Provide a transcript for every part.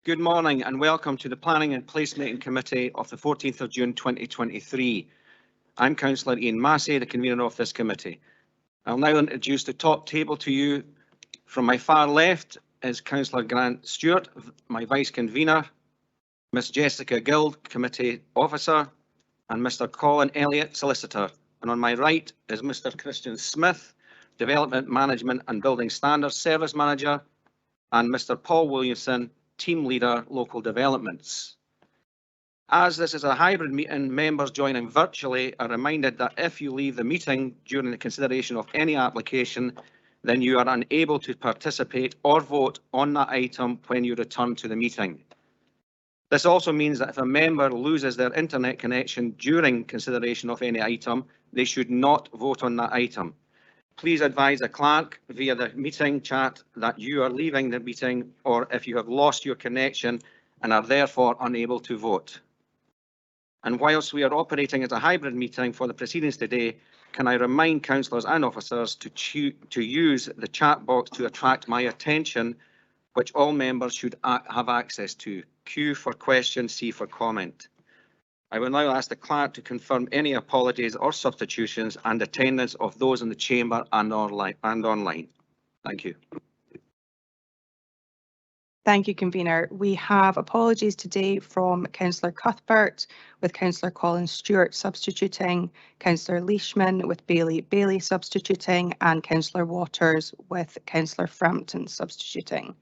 Good morning and welcome to the Planning and Placemaking Committee of the 14th of June 2023. I'm Councillor Ian Massey, the convener of this committee. I'll now introduce the top table to you. From my far left is Councillor Grant Stewart, my vice convener, Miss Jessica Guild, committee officer, and Mr Colin Elliott, solicitor. And on my right is Mr Christian Smith, development management and building standards service manager, and Mr Paul Williamson, team leader, local developments. As this is a hybrid meeting, members joining virtually are reminded that if you leave the meeting during the consideration of any application, then you are unable to participate or vote on that item when you return to the meeting. This also means that if a member loses their internet connection during consideration of any item, they should not vote on that item. Please advise a clerk via the meeting chat that you are leaving the meeting, or if you have lost your connection and are therefore unable to vote. And whilst we are operating as a hybrid meeting for the proceedings today, can I remind councillors and officers to use the chat box to attract my attention, which all members should have access to. Q for question, C for comment. I will now ask the clerk to confirm any apologies or substitutions and attendance of those in the chamber and online. Thank you. Thank you, convener. We have apologies today from Councillor Cuthbert, with Councillor Colin Stewart substituting, Councillor Leishman with Bailey substituting, and Councillor Waters with Councillor Frampton substituting.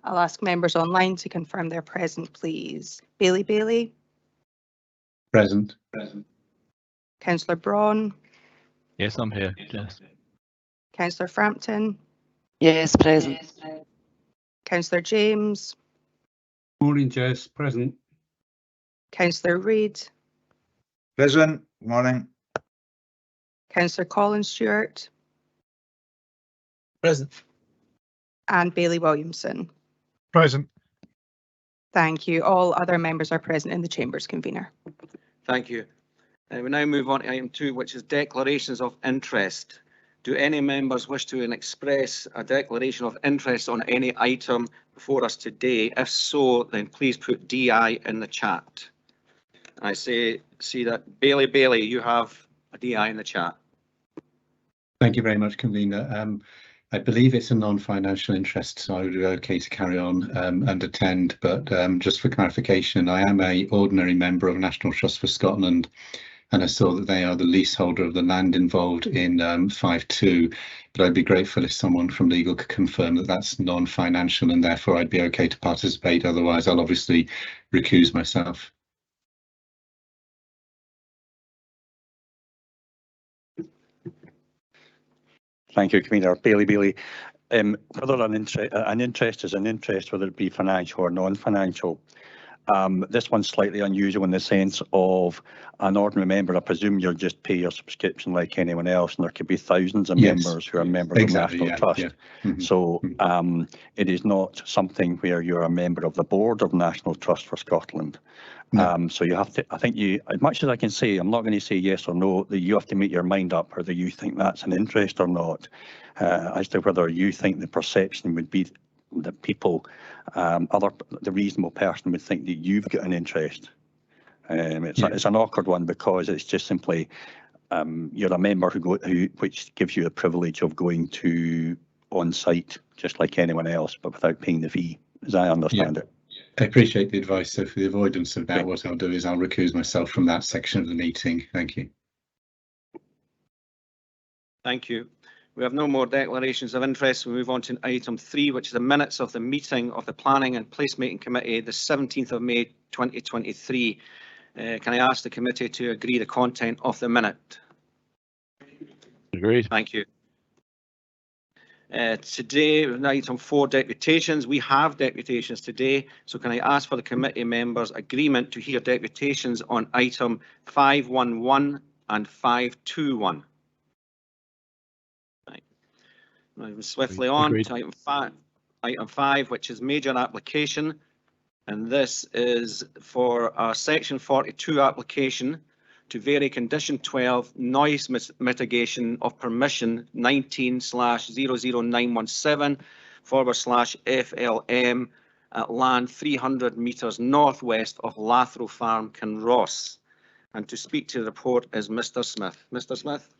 I'll ask members online to confirm they're present, please. Bailey. Present. Councillor Braun. Yes, I'm here. Yes. Councillor Frampton. Yes, present. Councillor James. Morning, Jess. Present. Councillor Reid. Present. Morning. Councillor Colin Stewart. Present. And Bailey Williamson. Present. Thank you. All other members are present in the chambers, convener. Thank you. We now move on to item 2, which is declarations of interest. Do any members wish to express a declaration of interest on any item before us today? If so, then please put DI in the chat. I see that Bailey, you have a DI in the chat. Thank you very much, convener. I believe it's a non-financial interest, so I would be okay to carry on and attend, but just for clarification, I am an ordinary member of National Trust for Scotland, and I saw that they are the leaseholder of the land involved in 5.2, but I'd be grateful if someone from legal could confirm that that's non-financial and therefore I'd be okay to participate. Otherwise, I'll obviously recuse myself. Thank you, Convener. Bailey. Whether an interest is an interest, whether it be financial or non-financial. This one's slightly unusual in the sense of an ordinary member. I presume you'll just pay your subscription like anyone else, and there could be thousands of members who are members of National Trust. Yeah. Mm-hmm. So it is not something where you're a member of the board of National Trust for Scotland. No. So you have to, I think you, as much as I can say, I'm not going to say yes or no, that you have to make your mind up whether you think that's an interest or not, as to whether you think the perception would be that people, the reasonable person would think that you've got an interest. It's an awkward one because it's just simply you're a member which gives you the privilege of going to on site just like anyone else, but without paying the fee, as I understand it. I appreciate the advice. So for the avoidance of doubt, what I'll do is I'll recuse myself from that section of the meeting. Thank you. Thank you. We have no more declarations of interest. We move on to item 3, which is the minutes of the meeting of the Planning and Placemaking Committee, the 17th of May 2023. Can I ask the committee to agree the content of the minute? Agreed. Thank you. Today, item 4, deputations. We have deputations today, so can I ask for the committee members' agreement to hear deputations on item 511 and 521? Right. Moving swiftly on to item 5, which is major application, and this is for our section 42 application to vary condition 12 noise mitigation of permission 19/00917/FLM at land 300 metres northwest of Lathrow Farm, Kinross. And to speak to the report is Mr. Smith. Mr. Smith.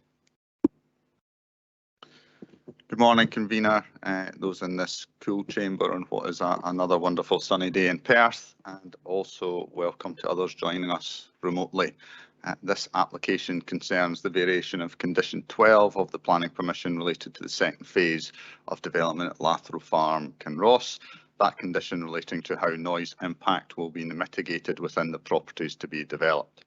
Good morning, convener, those in this cool chamber on what is another wonderful sunny day in Perth, and also welcome to others joining us remotely. This application concerns the variation of condition 12 of the planning permission related to the second phase of development at Lathrow Farm, Kinross. That condition relating to how noise impact will be mitigated within the properties to be developed.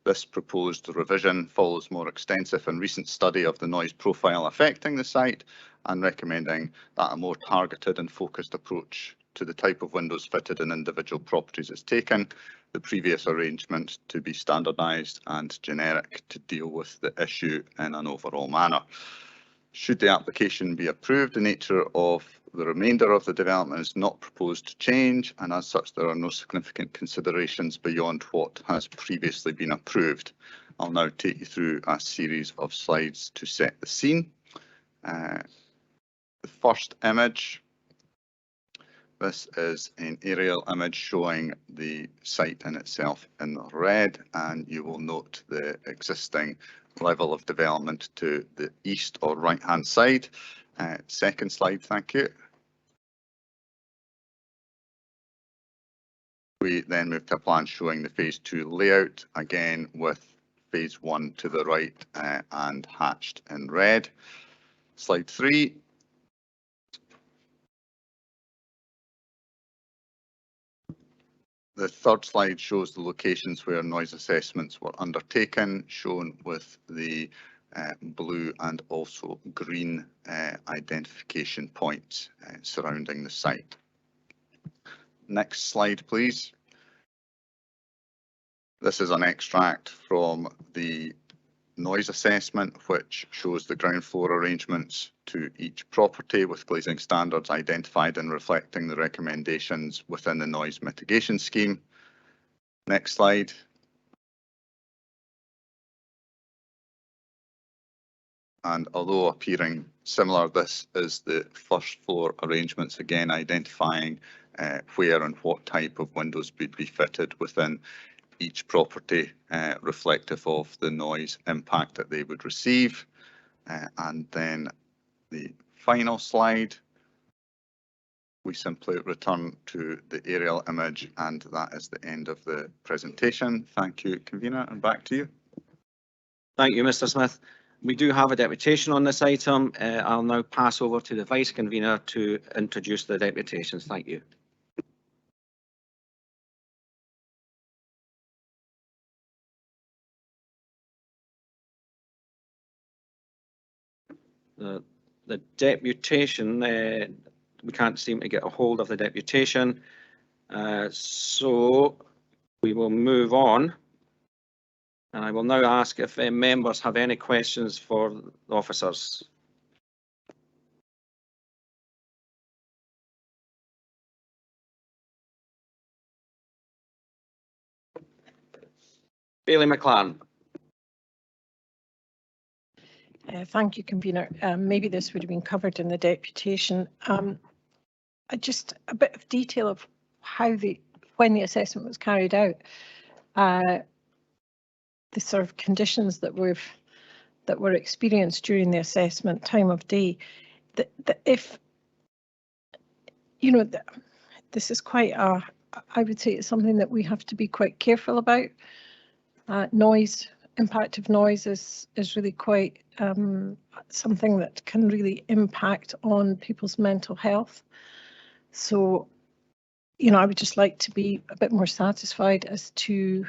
This proposed revision follows more extensive and recent study of the noise profile affecting the site and recommending that a more targeted and focused approach to the type of windows fitted in individual properties is taken, the previous arrangement to be standardised and generic to deal with the issue in an overall manner. Should the application be approved, the nature of the remainder of the development is not proposed to change, and as such there are no significant considerations beyond what has previously been approved. I'll now take you through a series of slides to set the scene. The first image, this is an aerial image showing the site in itself in red, and you will note the existing level of development to the east or right hand side. Second slide, thank you. We then move to a plan showing the phase 2 layout, again with phase 1 to the right and hatched in red. Slide 3. The third slide shows the locations where noise assessments were undertaken, shown with the blue and also green identification points surrounding the site. Next slide, please. This is an extract from the noise assessment, which shows the ground floor arrangements to each property with glazing standards identified and reflecting the recommendations within the noise mitigation scheme. Next slide. And although appearing similar, this is the first floor arrangements, again identifying where and what type of windows would be fitted within each property, reflective of the noise impact that they would receive. And then the final slide, we simply return to the aerial image, and that is the end of the presentation. Thank you, convener, and back to you. Thank you, Mr. Smith. We do have a deputation on this item. I'll now pass over to the Vice Convener to introduce the deputations. Thank you. The deputation, we can't seem to get a hold of the deputation, so we will move on. And I will now ask if members have any questions for the officers. Bailey McLaren. Thank you, convener. Maybe this would have been covered in the deputation. Just a bit of detail of how when the assessment was carried out, the sort of conditions that were experienced during the assessment, time of day. If you know, this is quite I would say it's something that we have to be quite careful about. Impact of noise is really quite something that can really impact on people's mental health. So, you know, I would just like to be a bit more satisfied as to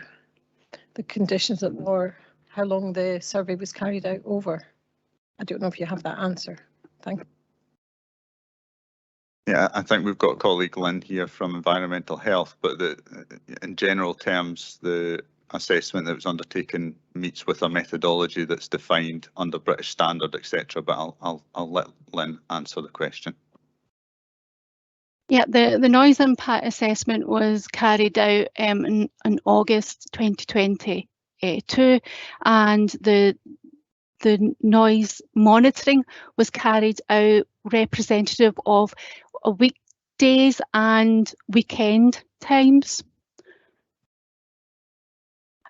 the conditions that were, how long the survey was carried out over. I don't know if you have that answer. Thank you. Yeah, I think we've got colleague Lynn here from Environmental Health, but in general terms, the assessment that was undertaken meets with a methodology that's defined under British standard, etc. But I'll let Lynn answer the question. Yeah, the noise impact assessment was carried out in August 2022, and the noise monitoring was carried out representative of a week weekdays and weekend times.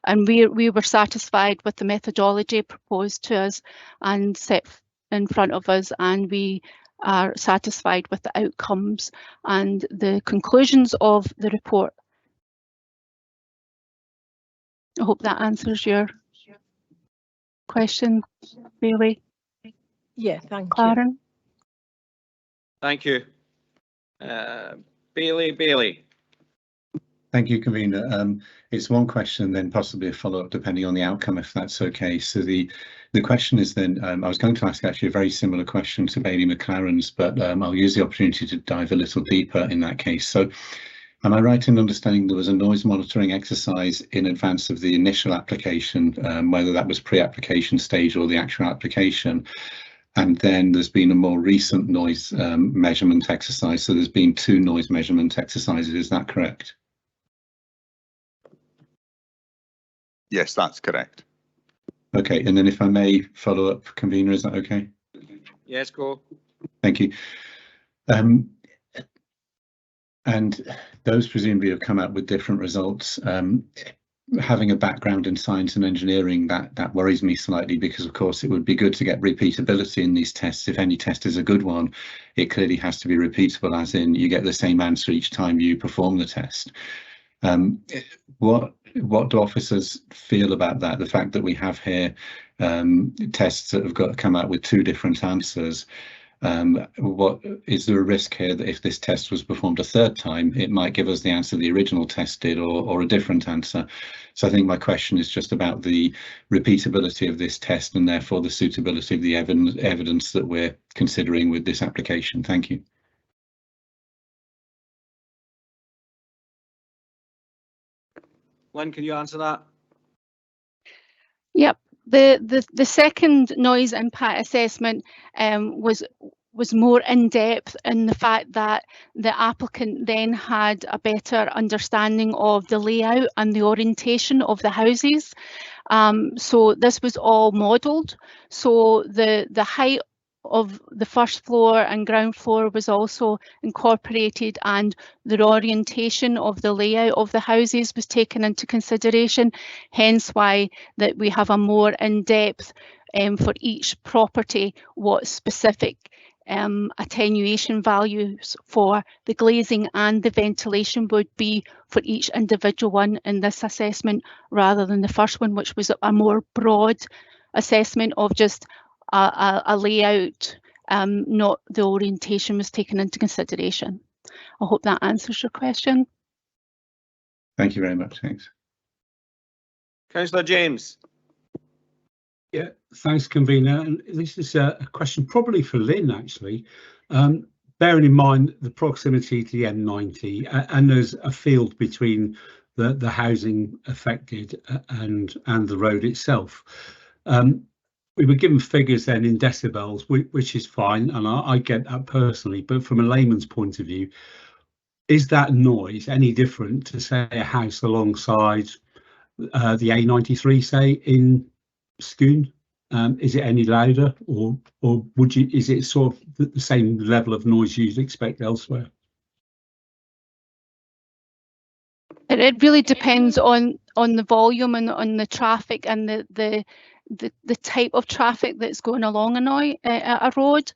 And we were satisfied with the methodology proposed to us and set in front of us, and we are satisfied with the outcomes and the conclusions of the report. I hope that answers your question, Bailey. Yeah, thank you. Karen? Thank you. Bailey. Thank you, convener. It's one question, then possibly a follow-up, depending on the outcome, if that's okay. So the question is then, I was going to ask actually a very similar question to Bailey McLaren's, but I'll use the opportunity to dive a little deeper in that case. So am I right in understanding there was a noise monitoring exercise in advance of the initial application, whether that was pre-application stage or the actual application? And then there's been a more recent noise measurement exercise. So there's been 2 noise measurement exercises, is that correct? Yes, that's correct. Okay, and then if I may follow up, convener, is that okay? Yes, go. Thank you. And those presumably have come out with different results. Having a background in science and engineering, that worries me slightly, because of course it would be good to get repeatability in these tests. If any test is a good one, it clearly has to be repeatable, as in you get the same answer each time you perform the test. What do officers feel about that? The fact that we have here tests that have come out with 2 different answers. What is there a risk here that if this test was performed a 3rd time, it might give us the answer the original test did, or a different answer? So I think my question is just about the repeatability of this test, and therefore the suitability of the evidence that we're considering with this application. Thank you. Lynn, can you answer that? Yep. The second noise impact assessment was more in depth in the fact that the applicant then had a better understanding of the layout and the orientation of the houses. So this was all modelled. So the height of the first floor and ground floor was also incorporated, and the orientation of the layout of the houses was taken into consideration, hence why that we have a more in-depth for each property what specific attenuation values for the glazing and the ventilation would be for each individual one in this assessment, rather than the first one, which was a more broad assessment of just a layout, not the orientation was taken into consideration. I hope that answers your question. Thank you very much. Thanks. Councillor James. Yeah, thanks, convener. And this is a question probably for Lynn, actually. Bearing in mind the proximity to the M90, and there's a field between the housing affected and the road itself. We were given figures then in decibels, which is fine, and I get that personally, but from a layman's point of view, is that noise any different to, say, a house alongside the A93, say, in Scone? Is it any louder, or is it sort of the same level of noise you'd expect elsewhere? It really depends on the volume and on the traffic and the type of traffic that's going along a road.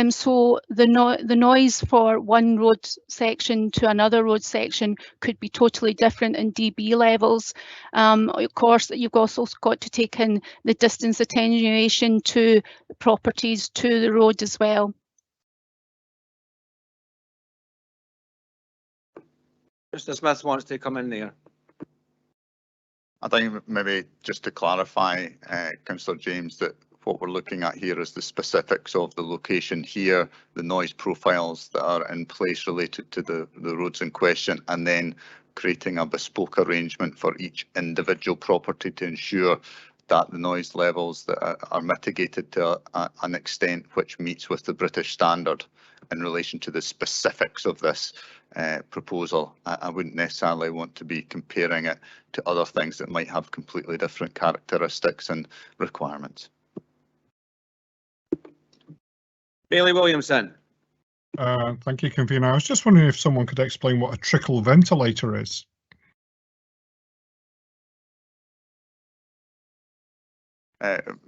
So the noise for one road section to another road section could be totally different in dB levels. Of course, you've also got to take in the distance attenuation to the properties to the road as well. Mr. Smith wants to come in there. I think maybe just to clarify, Councillor James, that what we're looking at here is the specifics of the location here, the noise profiles that are in place related to the roads in question, and then creating a bespoke arrangement for each individual property to ensure that the noise levels that are mitigated to an extent which meets with the British standard in relation to the specifics of this proposal. I wouldn't necessarily want to be comparing it to other things that might have completely different characteristics and requirements. Bailey Williamson. Thank you, convener. I was just wondering if someone could explain what a trickle ventilator is.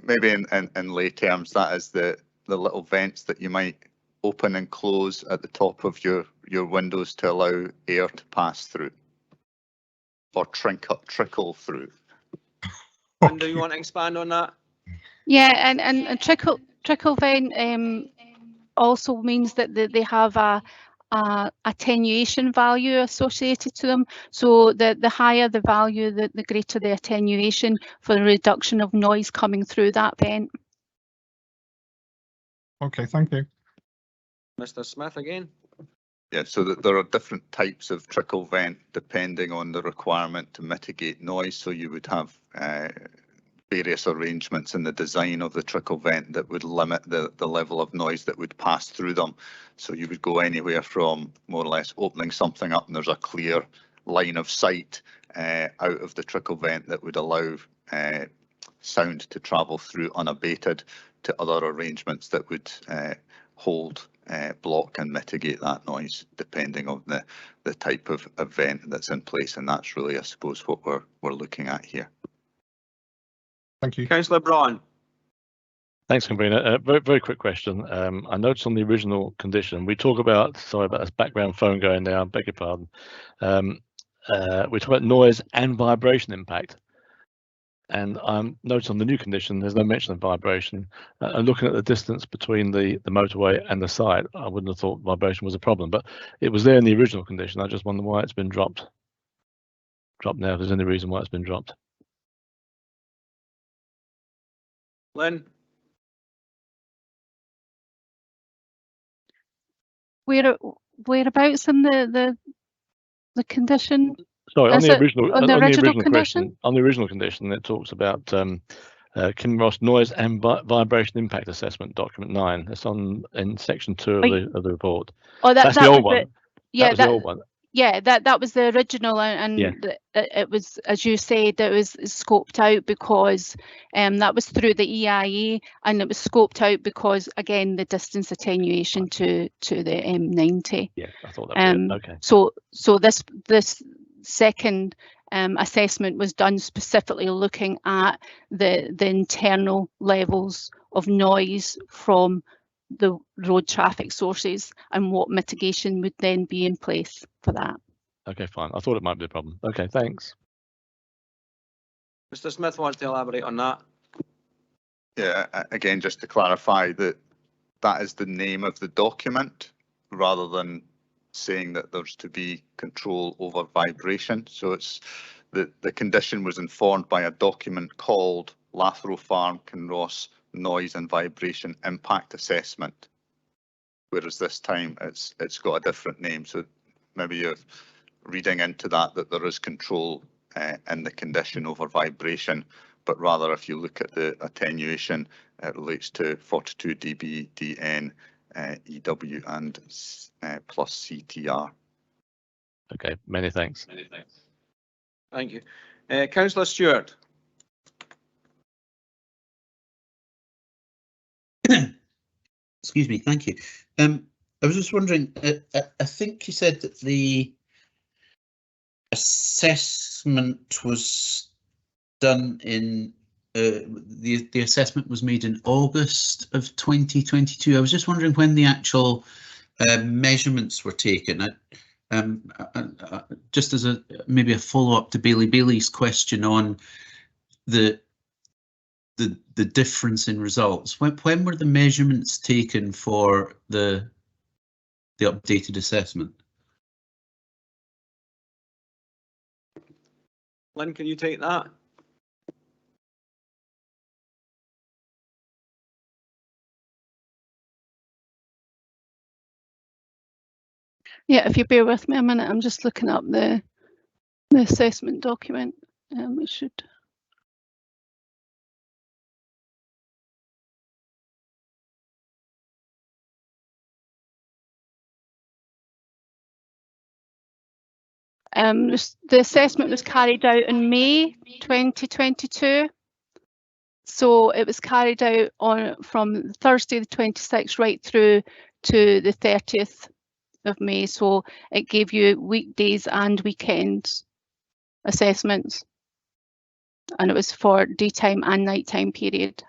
Maybe in lay terms, that is the little vents that you might open and close at the top of your windows to allow air to pass through or trickle through. And do you want to expand on that? Yeah, and trickle vent also means that they have a attenuation value associated to them. So the higher the value, the greater the attenuation for the reduction of noise coming through that vent. Okay, thank you. Mr. Smith again. Yeah, so that there are different types of trickle vent depending on the requirement to mitigate noise. So you would have various arrangements in the design of the trickle vent that would limit the level of noise that would pass through them. So you would go anywhere from more or less opening something up and there's a clear line of sight out of the trickle vent that would allow sound to travel through unabated, to other arrangements that would hold, block and mitigate that noise depending on the type of vent that's in place. And that's really, I suppose, what we're looking at here. Thank you. Councillor Braun. Thanks, convener. Very, very quick question. I noticed on the original condition, we talk about, sorry about this background phone going now, I beg your pardon. We talk about noise and vibration impact. And I'm noticing on the new condition, there's no mention of vibration. And looking at the distance between the motorway and the site, I wouldn't have thought vibration was a problem, but it was there in the original condition. I just wonder why it's been dropped now, if there's any reason why it's been dropped. Lynn. Whereabouts in the condition? Sorry, on Is the it original on the original question, condition? on the original condition, it talks about Kinross noise and vibration impact assessment document 9. It's in section 2 of the report. Oh, that's the old one. Yeah, that was the old one. Yeah, that was the original, and Yeah. It was, as you said, it was scoped out because that was through the EIA, and it was scoped out because, again, the distance attenuation to the M90. Yeah, I thought that was it. Okay. So this second assessment was done specifically looking at the internal levels of noise from the road traffic sources and what mitigation would then be in place for that. Okay, fine. I thought it might be a problem. Okay, thanks. Mr. Smith wants to elaborate on that. Yeah, again, just to clarify that is the name of the document rather than saying that there's to be control over vibration. So it's the condition was informed by a document called Lathrow Farm Kinross Noise and Vibration Impact Assessment, whereas this time it's got a different name. So maybe you're reading into that there is control in the condition over vibration, but rather if you look at the attenuation, it relates to 42 dB, DN, EW and plus CTR. Okay, many thanks. Thank you. Councillor Stewart. Excuse me, thank you. I was just wondering, I think you said that the assessment was done in, the assessment was made in August of 2022. I was just wondering when the actual measurements were taken. Just as maybe a follow-up to Bailey's question on the difference in results. When were the measurements taken for the updated assessment? Lynn, can you take that? Yeah, if you bear with me a minute, I'm just looking up the assessment document. It should. The assessment was carried out in May 2022. So it was carried out from Thursday the 26th right through to the 30th of May. So it gave you weekdays and weekends assessments, and it was for daytime and nighttime period.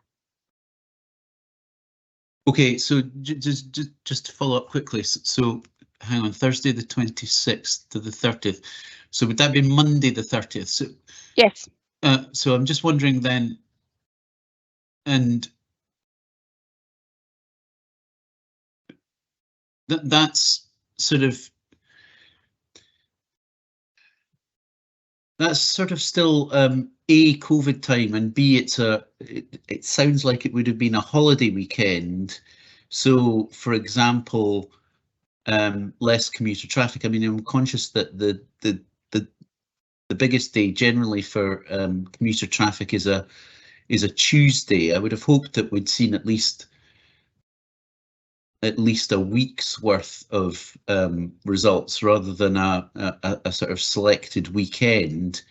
Okay, so just to follow up quickly, so hang on, Thursday the 26th to the 30th. So would that be Monday the 30th? So, yes. So I'm just wondering then, and that's sort of still A, COVID time, and B, it sounds like it would have been a holiday weekend. So, for example, less commuter traffic. I mean, I'm conscious that the biggest day generally for commuter traffic is a Tuesday. I would have hoped that we'd seen at least a week's worth of results rather than a sort of selected weekend.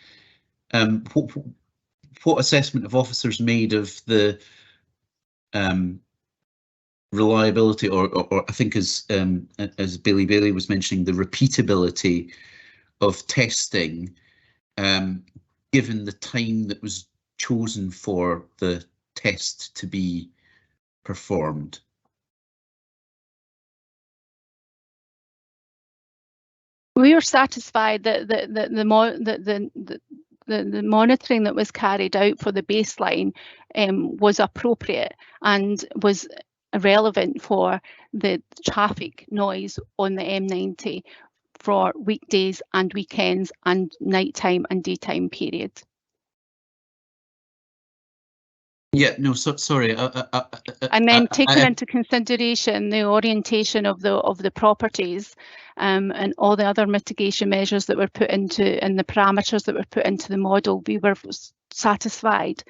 What assessment have officers made of the reliability, or I think as Bailey was mentioning, the repeatability of testing, given the time that was chosen for the test to be performed? We were satisfied that the monitoring that was carried out for the baseline was appropriate and was relevant for the traffic noise on the M90 for weekdays and weekends and nighttime and daytime period. Yeah, no, sorry. And then taking into consideration the orientation of the properties and all the other mitigation measures that were put into and the parameters that were put into the model, we were satisfied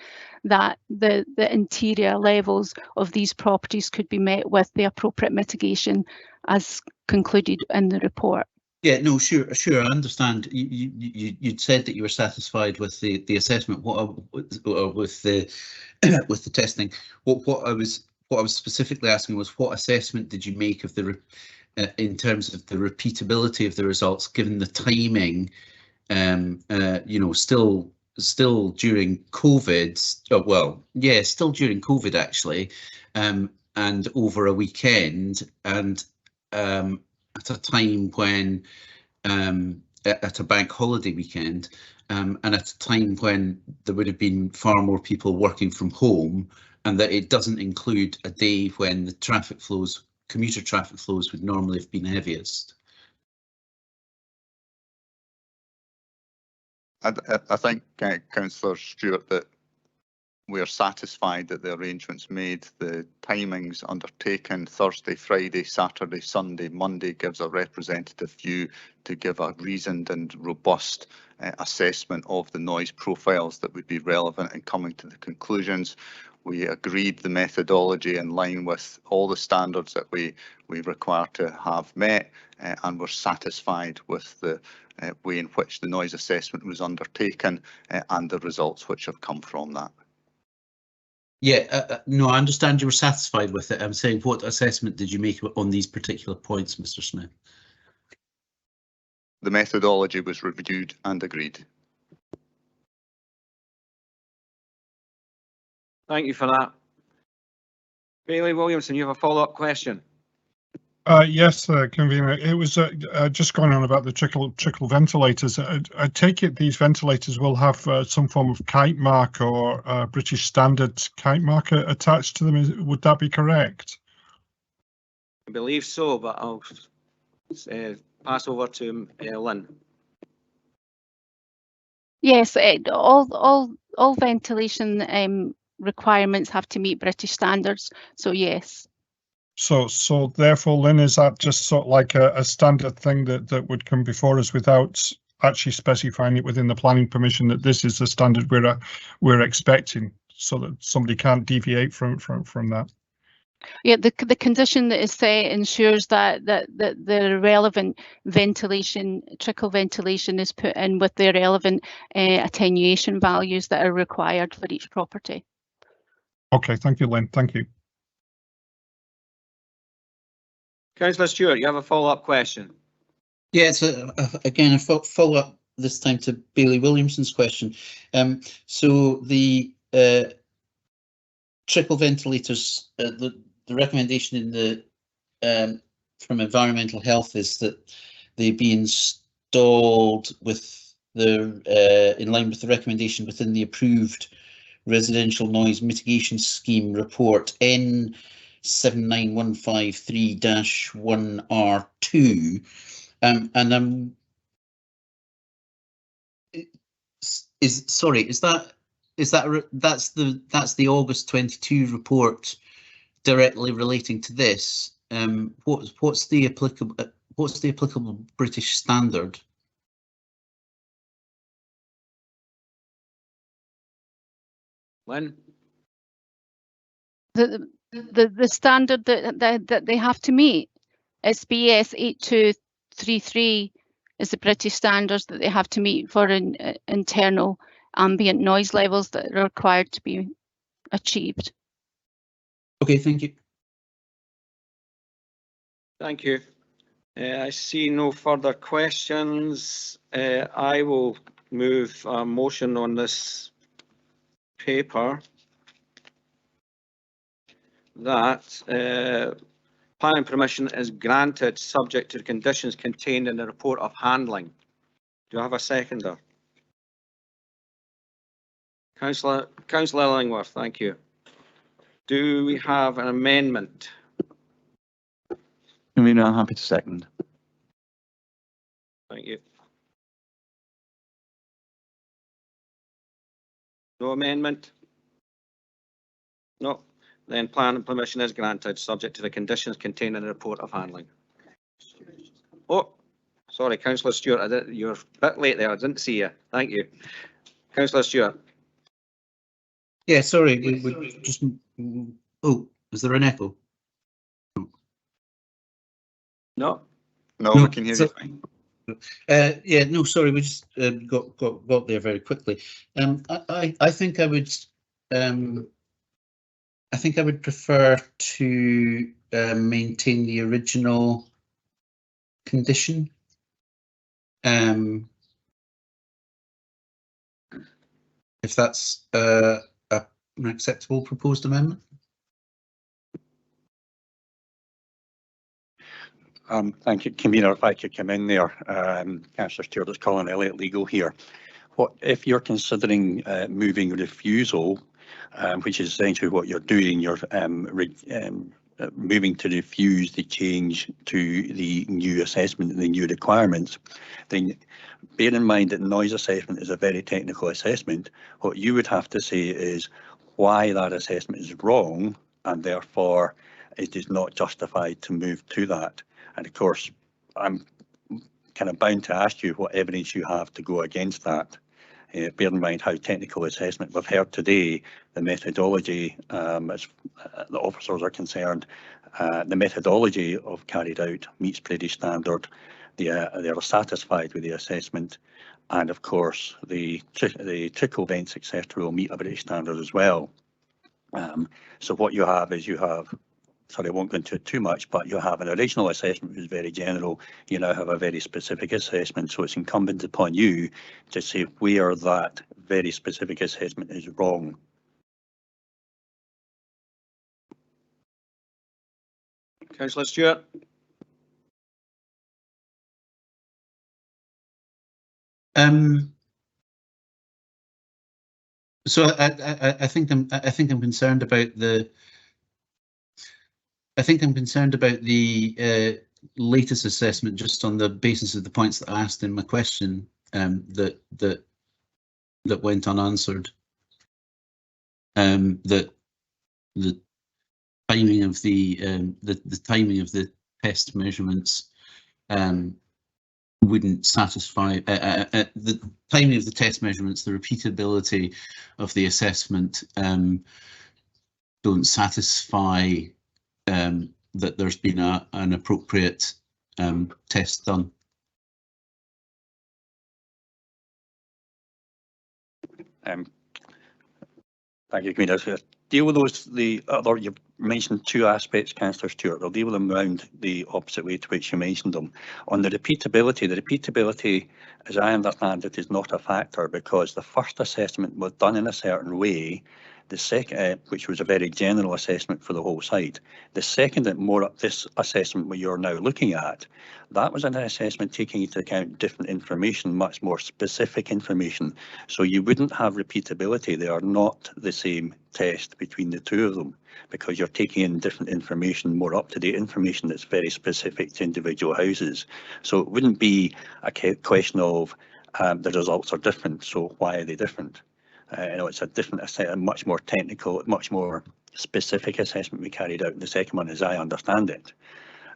that the interior levels of these properties could be met with the appropriate mitigation as concluded in the report. Yeah, no, sure. I understand. You'd said that you were satisfied with the assessment. With the testing. What I was specifically asking was, what assessment did you make of the in terms of the repeatability of the results, given the timing? You know, still during COVID. Oh, well, yeah, still during COVID actually, and over a weekend, and at a time when at a bank holiday weekend, and at a time when there would have been far more people working from home, and that it doesn't include a day when the commuter traffic flows would normally have been heaviest. I think, Councillor Stewart, that we are satisfied that the arrangements made, the timings undertaken, Thursday, Friday, Saturday, Sunday, Monday, gives a representative view to give a reasoned and robust assessment of the noise profiles that would be relevant in coming to the conclusions. We agreed the methodology in line with all the standards that we require to have met, and we're satisfied with the way in which the noise assessment was undertaken and the results which have come from that. Yeah, no, I understand you were satisfied with it. I'm saying, what assessment did you make on these particular points, Mr. Smith? The methodology was reviewed and agreed. Thank you for that. Bailey Williamson, you have a follow-up question. Yes, Convener. It was just going on about the trickle ventilators. I take it these ventilators will have some form of kite mark or British Standard kite marker attached to them. Would that be correct? I believe so, but I'll pass over to Lynn. Yes, all ventilation requirements have to meet British standards. So yes. So therefore, Lynn, is that just sort of like a standard thing that would come before us without actually specifying it within the planning permission that this is the standard we're expecting, so that somebody can't deviate from that? Yeah, the condition that is set ensures that the relevant ventilation, trickle ventilation, is put in with the relevant attenuation values that are required for each property. Okay, thank you, Lynn. Thank you. Councillor Stewart, you have a follow-up question. Yeah, it's again a follow-up this time to Bailey Williamson's question. So the triple ventilators, the recommendation in the from environmental health is that they be installed with the in line with the recommendation within the approved residential noise mitigation scheme report N79153-1R2, and that's the August 22 report directly relating to this. What's the applicable British standard? Lynn? The standard that they have to meet, SBS 8233 is the British standards that they have to meet for internal ambient noise levels that are required to be achieved. Okay, thank you. Thank you. I see no further questions. I will move a motion on this paper that planning permission is granted subject to the conditions contained in the report of handling. Do I have a seconder? Councillor Illingworth, thank you. Do we have an amendment? Convener, I'm happy to second. Thank you. No amendment? No. Then planning permission is granted subject to the conditions contained in the report of handling. Oh, sorry, Councillor Stewart, you're a bit late there. I didn't see you. Thank you. Councillor Stewart. Yeah, sorry, we just. Oh, is there an echo? No. No, we can hear you fine. Yeah, no, sorry, we just got there very quickly. I think I would. I think I would prefer to maintain the original condition. If that's an acceptable proposed amendment. Thank you, Convener. If I could come in there, Councillor Stewart is Colin Elliott, legal here. What if you're considering moving refusal, which is essentially what you're doing? You're moving to refuse the change to the new assessment and the new requirements. Then bear in mind that noise assessment is a very technical assessment. What you would have to say is why that assessment is wrong, and therefore it is not justified to move to that. And of course, I'm kind of bound to ask you what evidence you have to go against that. Bear in mind how technical assessment we've heard today, the methodology, as the officers are concerned, the methodology of carried out meets British standard. They are satisfied with the assessment, and of course the trickle vents etc. will meet a British standard as well. So what you have is sorry, I won't go into it too much, but you have an original assessment which is very general. You now have a very specific assessment, so it's incumbent upon you to say where that very specific assessment is wrong. Councillor Stewart. So I think I'm concerned about the. I think I'm concerned about the latest assessment, just on the basis of the points that I asked in my question, that went unanswered. That the timing of the timing of the test measurements wouldn't satisfy the timing of the test measurements, the repeatability of the assessment don't satisfy that there's been an appropriate test done. Thank you, Convener. deal with those, you've mentioned two aspects, Councillor Stewart. I'll deal with them around the opposite way to which you mentioned them. On the repeatability, as I understand it, is not a factor because the first assessment was done in a certain way, the second, which was a very general assessment for the whole site. The second, this assessment what you're now looking at, that was an assessment taking into account different information, much more specific information. So you wouldn't have repeatability. They are not the same test between the two of them because you're taking in different information, more up-to-date information that's very specific to individual houses. So it wouldn't be a question of the results are different, so why are they different? It's a much more technical, much more specific assessment we carried out in the second one, as I understand it.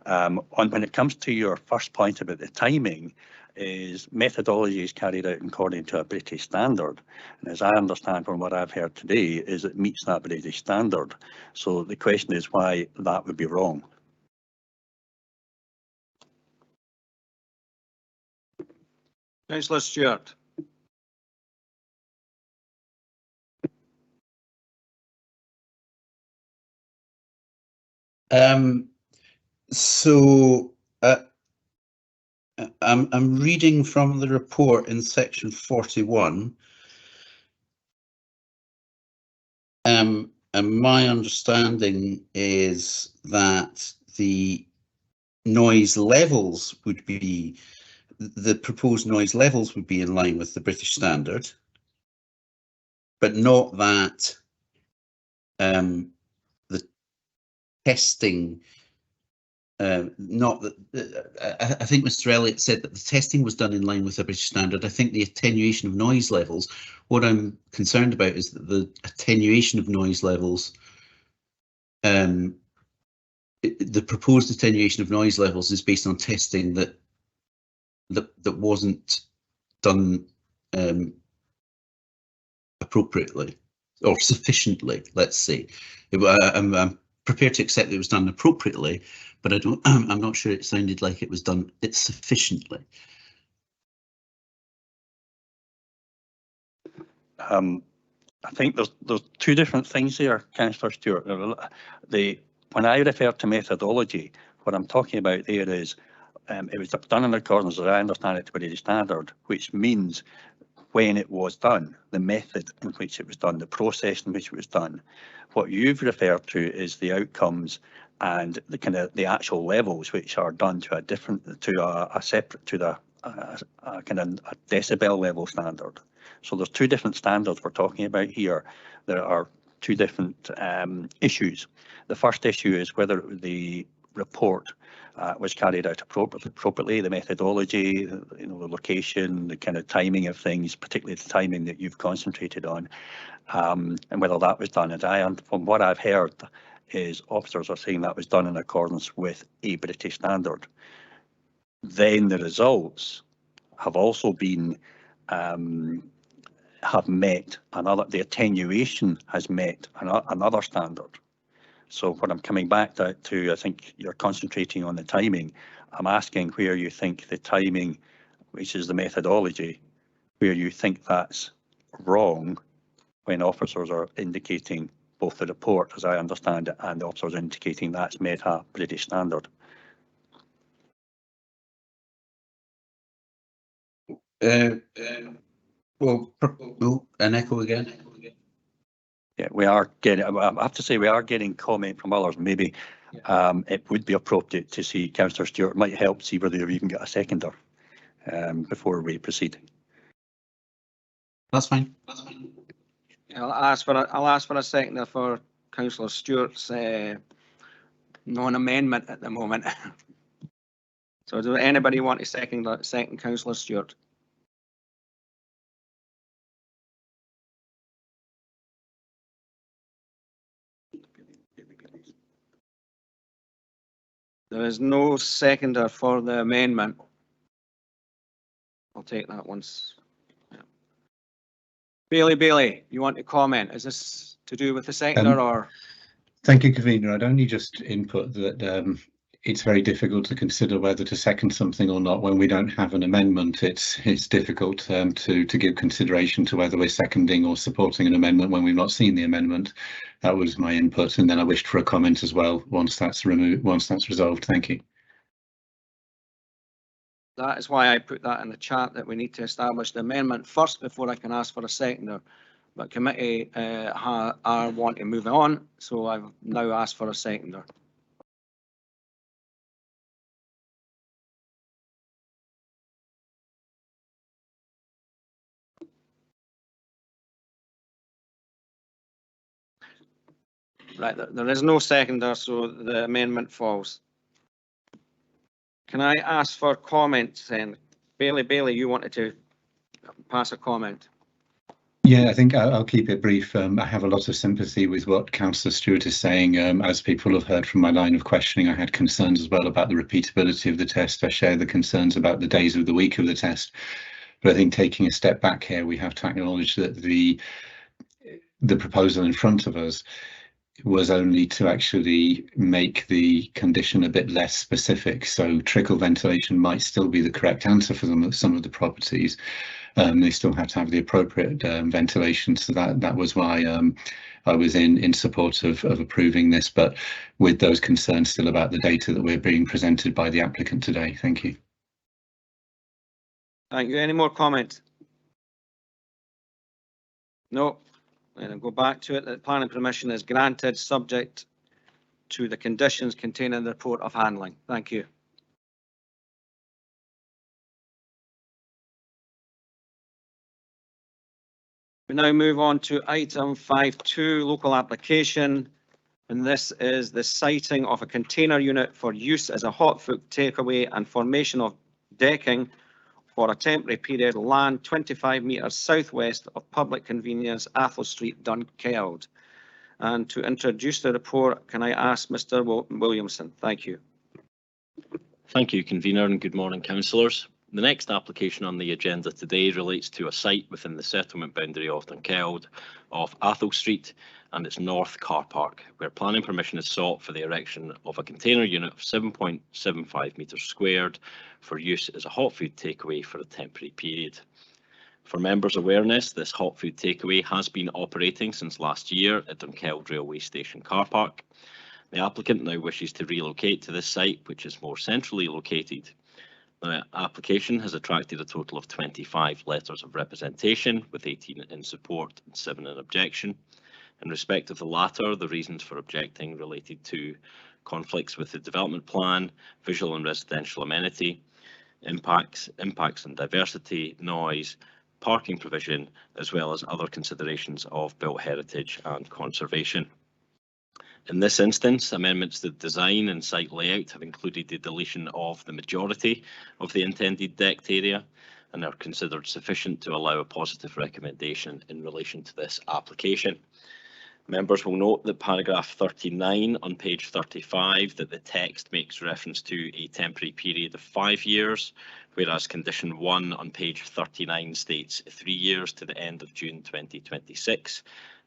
When it comes to your first point about the timing, is methodology is carried out according to a British standard, and as I understand from what I've heard today, is it meets that British standard. So the question is why that would be wrong. Councillor Stewart. I'm reading from the report in section 41. And my understanding is that the noise levels would be, the proposed noise levels would be in line with the British standard, but not that the testing, not that, I think Mr. Elliott said that the testing was done in line with the British standard. I think the attenuation of noise levels, what I'm concerned about is that the attenuation of noise levels, the proposed attenuation of noise levels is based on testing that wasn't done appropriately or sufficiently, let's say. I'm prepared to accept that it was done appropriately, but I'm not sure it sounded like it was done sufficiently. I think there's two different things there, Councillor Stewart. When I refer to methodology, what I'm talking about there is it was done in accordance, as I understand it, to British standard, which means when it was done, the method in which it was done, the process in which it was done. What you've referred to is the outcomes and the actual levels, which are done to a decibel level standard. So there's two different standards we're talking about here. There are two different issues. The first issue is whether the report was carried out appropriately, the methodology, the location, the kind of timing of things, particularly the timing that you've concentrated on, and whether that was done. And from what I've heard, is officers are saying that was done in accordance with a British standard. Then the results have also been have met another. The attenuation has met another standard. So what I'm coming back to, I think you're concentrating on the timing. I'm asking where you think the timing, which is the methodology, where you think that's wrong when officers are indicating both the report, as I understand it, and the officers indicating that's met a British standard. Well, an echo again. Yeah, we are getting, I have to say, we are getting comment from others. Maybe it would be appropriate to see Councillor Stewart might help see whether we can get a seconder before we proceed. That's fine. I'll ask for a seconder for Councillor Stewart's non-amendment at the moment. So does anybody want to second Councillor Stewart? There is no seconder for the amendment. I'll take that once. Yeah. Bailey, you want to comment? Is this to do with the seconder or? Thank you, Convener. I'd only just input that it's very difficult to consider whether to second something or not when we don't have an amendment. It's difficult to give consideration to whether we're seconding or supporting an amendment when we've not seen the amendment. That was my input, and then I wished for a comment as well once that's resolved. Thank you. That is why I put that in the chat, that we need to establish the amendment first before I can ask for a seconder. But committee are want to move on, so I've now asked for a seconder. Right, there is no seconder, so the amendment falls. Can I ask for comments then? Bailey, you wanted to pass a comment. Yeah, I think I'll keep it brief. I have a lot of sympathy with what Councillor Stewart is saying. As people have heard from my line of questioning, I had concerns as well about the repeatability of the test. I share the concerns about the days of the week of the test. But I think taking a step back here, we have to acknowledge that the proposal in front of us was only to actually make the condition a bit less specific. So trickle ventilation might still be the correct answer for some of the properties. They still have to have the appropriate ventilation. So that was why I was in support of approving this, but with those concerns still about the data that we're being presented by the applicant today. Thank you. Thank you. Any more comments? No. And I'll go back to it. The planning permission is granted subject to the conditions contained in the report of handling. Thank you. We now move on to item 5.2, local application. And this is the siting of a container unit for use as a hot food takeaway and formation of decking for a temporary period, land 25 metres southwest of public convenience, Athol Street, Dunkeld. And to introduce the report, can I ask Mr. Williamson? Thank you. Thank you, convener, and good morning, councillors. The next application on the agenda today relates to a site within the settlement boundary of Dunkeld of Athol Street and its north car park, where planning permission is sought for the erection of a container unit of 7.75 metres squared for use as a hot food takeaway for a temporary period. For members' awareness, this hot food takeaway has been operating since last year at Dunkeld Railway Station car park. The applicant now wishes to relocate to this site, which is more centrally located. The application has attracted a total of 25 letters of representation, with 18 in support and 7 in objection. In respect of the latter, the reasons for objecting related to conflicts with the development plan, visual and residential amenity, impacts on diversity, noise, parking provision, as well as other considerations of built heritage and conservation. In this instance, amendments to design and site layout have included the deletion of the majority of the intended decked area and are considered sufficient to allow a positive recommendation in relation to this application. Members will note that paragraph 39 on page 35 that the text makes reference to a temporary period of 5 years, whereas condition 1 on page 39 states 3 years to the end of June 2026.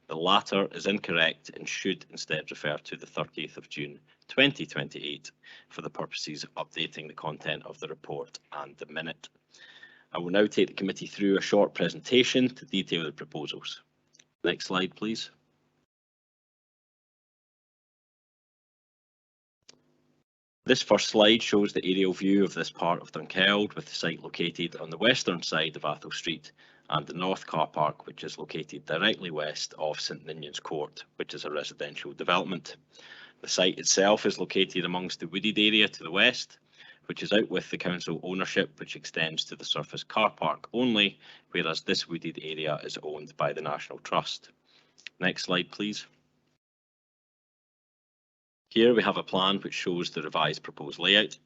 The latter is incorrect and should instead refer to the 30th of June 2028 for the purposes of updating the content of the report and the minute. I will now take the committee through a short presentation to detail the proposals. Next slide, please. This first slide shows the aerial view of this part of Dunkeld, with the site located on the western side of Athol Street and the north car park, which is located directly west of St Ninian's Court, which is a residential development. The site itself is located amongst the wooded area to the west, which is out with the council ownership, which extends to the surface car park only, whereas this wooded area is owned by the National Trust. Next slide, please. Here we have a plan which shows the revised proposed layout.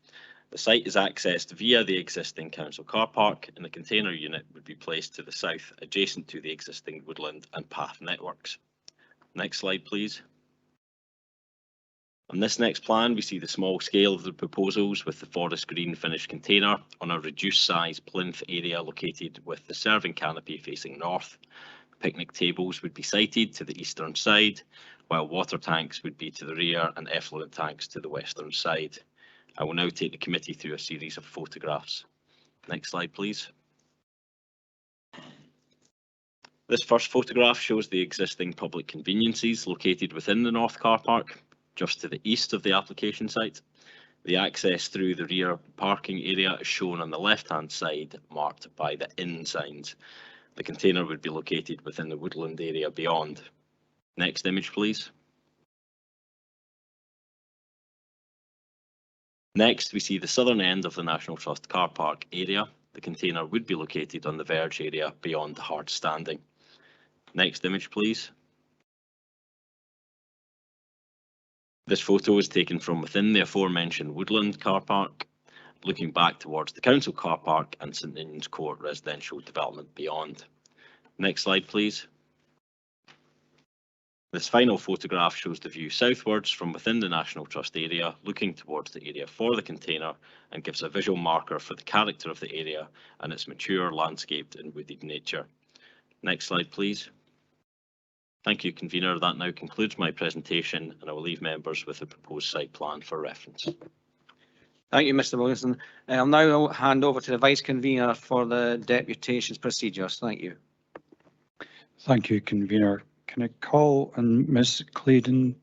The site is accessed via the existing council car park, and the container unit would be placed to the south, adjacent to the existing woodland and path networks. Next slide, please. On this next plan, we see the small scale of the proposals, with the forest green finished container on a reduced size plinth area located with the serving canopy facing north. Picnic tables would be sited to the eastern side, while water tanks would be to the rear and effluent tanks to the western side. I will now take the committee through a series of photographs. Next slide, please. This first photograph shows the existing public conveniences located within the North Car Park, just to the east of the application site. The access through the rear parking area is shown on the left-hand side, marked by the in signs. The container would be located within the woodland area beyond. Next image, please. Next, we see the southern end of the National Trust car park area. The container would be located on the verge area beyond the hard standing. Next image, please. This photo is taken from within the aforementioned woodland car park, looking back towards the council car park and St Ninians Court residential development beyond. Next slide, please. This final photograph shows the view southwards from within the National Trust area, looking towards the area for the container, and gives a visual marker for the character of the area and its mature landscaped and wooded nature. Next slide, please. Thank you, convener. That now concludes my presentation, and I will leave members with the proposed site plan for reference. Thank you, Mr. Williamson. I'll now hand over to the vice convener for the deputations procedures. Thank you. Thank you, convener. Can I call on Ms. Claydon?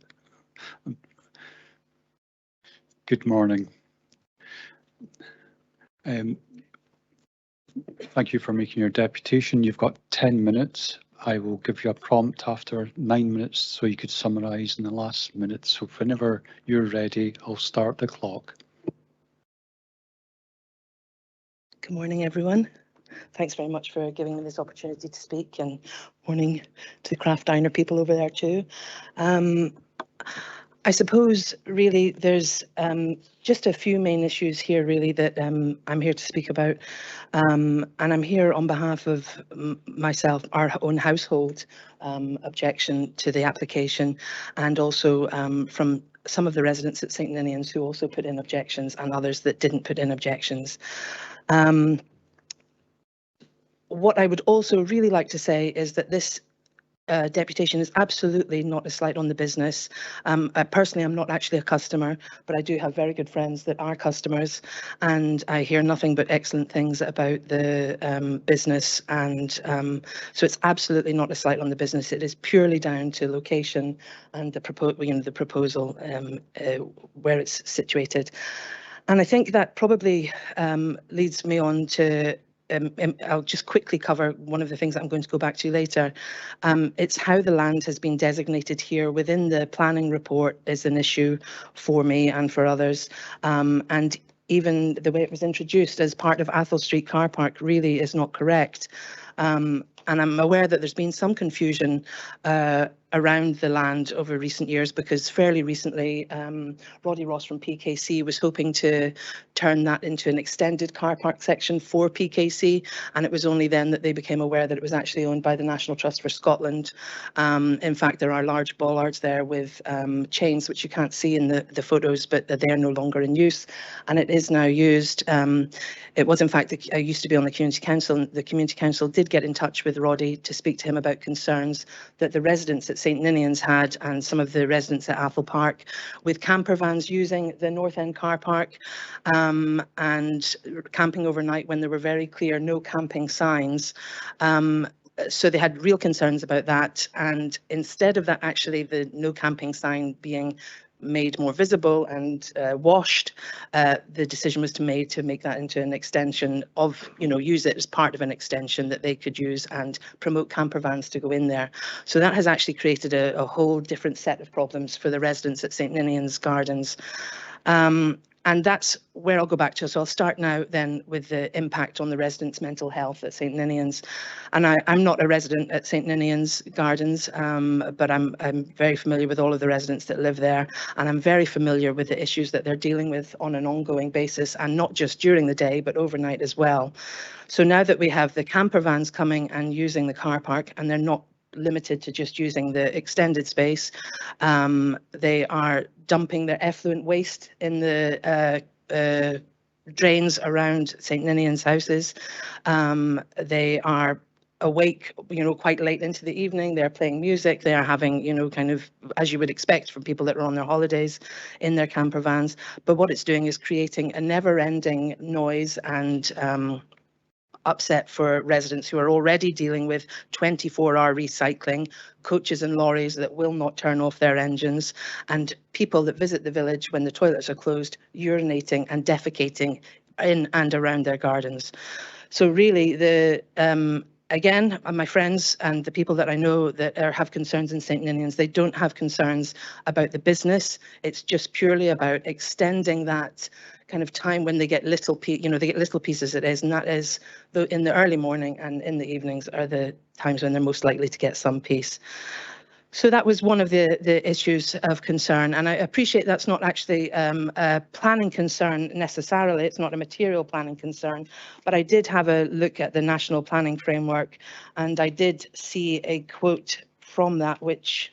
Good morning. Thank you for making your deputation. You've got 10 minutes. I will give you a prompt after 9 minutes so you could summarise in the last minute. So whenever you're ready, I'll start the clock. Good morning, everyone. Thanks very much for giving me this opportunity to speak, and morning to the craft diner people over there too. I suppose really there's just a few main issues here really that I'm here to speak about, and I'm here on behalf of myself, our own household objection to the application, and also from some of the residents at St Ninians who also put in objections, and others that didn't put in objections. What I would also really like to say is that this deputation is absolutely not a slight on the business. Personally, I'm not actually a customer, but I do have very good friends that are customers, and I hear nothing but excellent things about the business, and so it's absolutely not a slight on the business. It is purely down to location and the proposal where it's situated. And I think that probably leads me on to I'll just quickly cover one of the things that I'm going to go back to later. It's how the land has been designated here within the planning report is an issue for me and for others. And even the way it was introduced as part of Athol Street Car Park really is not correct. And I'm aware that there's been some confusion around the land over recent years, because fairly recently Roddy Ross from PKC was hoping to turn that into an extended car park section for PKC, and it was only then that they became aware that it was actually owned by the National Trust for Scotland. In fact, there are large bollards there with chains, which you can't see in the photos, but they are no longer in use, and it is now used. It was in fact, I used to be on the Community Council, and the Community Council did get in touch with Roddy to speak to him about concerns that the residents at St Ninians had, and some of the residents at Athol Park, with camper vans using the North End car park and camping overnight when there were very clear no camping signs. So they had real concerns about that, and instead of that, actually the no camping sign being made more visible and washed, the decision was made to make that into an extension of, use it as part of an extension that they could use and promote camper vans to go in there. So that has actually created a whole different set of problems for the residents at St Ninians Gardens. And that's where I'll go back to. So I'll start now then with the impact on the residents' mental health at St Ninians. And I'm not a resident at St Ninians Gardens, but I'm very familiar with all of the residents that live there. And I'm very familiar with the issues that they're dealing with on an ongoing basis, and not just during the day, but overnight as well. So now that we have the camper vans coming and using the car park, and they're not limited to just using the extended space, they are dumping their effluent waste in the drains around St Ninians houses. They are awake, quite late into the evening. They're playing music. They are having, kind of, as you would expect from people that are on their holidays in their camper vans. But what it's doing is creating a never-ending noise and upset for residents who are already dealing with 24-hour recycling, coaches and lorries that will not turn off their engines, and people that visit the village when the toilets are closed, urinating and defecating in and around their gardens. So really, again, my friends and the people that I know that have concerns in St Ninians, they don't have concerns about the business. It's just purely about extending that kind of time when they get little pieces. It is, and that is in the early morning and in the evenings are the times when they're most likely to get some peace. So that was one of the issues of concern, and I appreciate that's not actually a planning concern necessarily. It's not a material planning concern, but I did have a look at the National Planning Framework, and I did see a quote from that, which,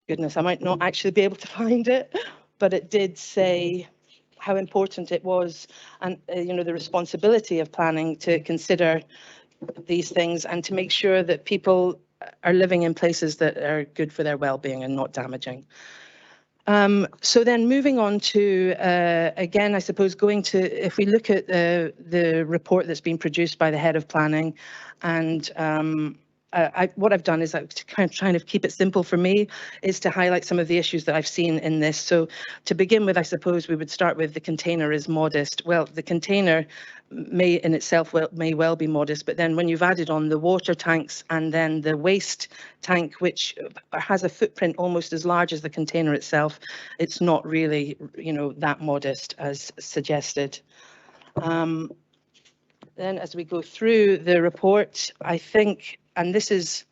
goodness, I might not actually be able to find it, but it did say how important it was, and the responsibility of planning to consider these things and to make sure that people are living in places that are good for their well-being and not damaging. So then moving on to, again, I suppose going to, if we look at the report that's been produced by the head of planning, and what I've done is to kind of keep it simple for me, is to highlight some of the issues that I've seen in this. So to begin with, I suppose we would start with the container is modest. Well, the container may in itself may well be modest, but then when you've added on the water tanks and then the waste tank, which has a footprint almost as large as the container itself, it's not really, that modest as suggested. Then as we go through the report, I think, and this is,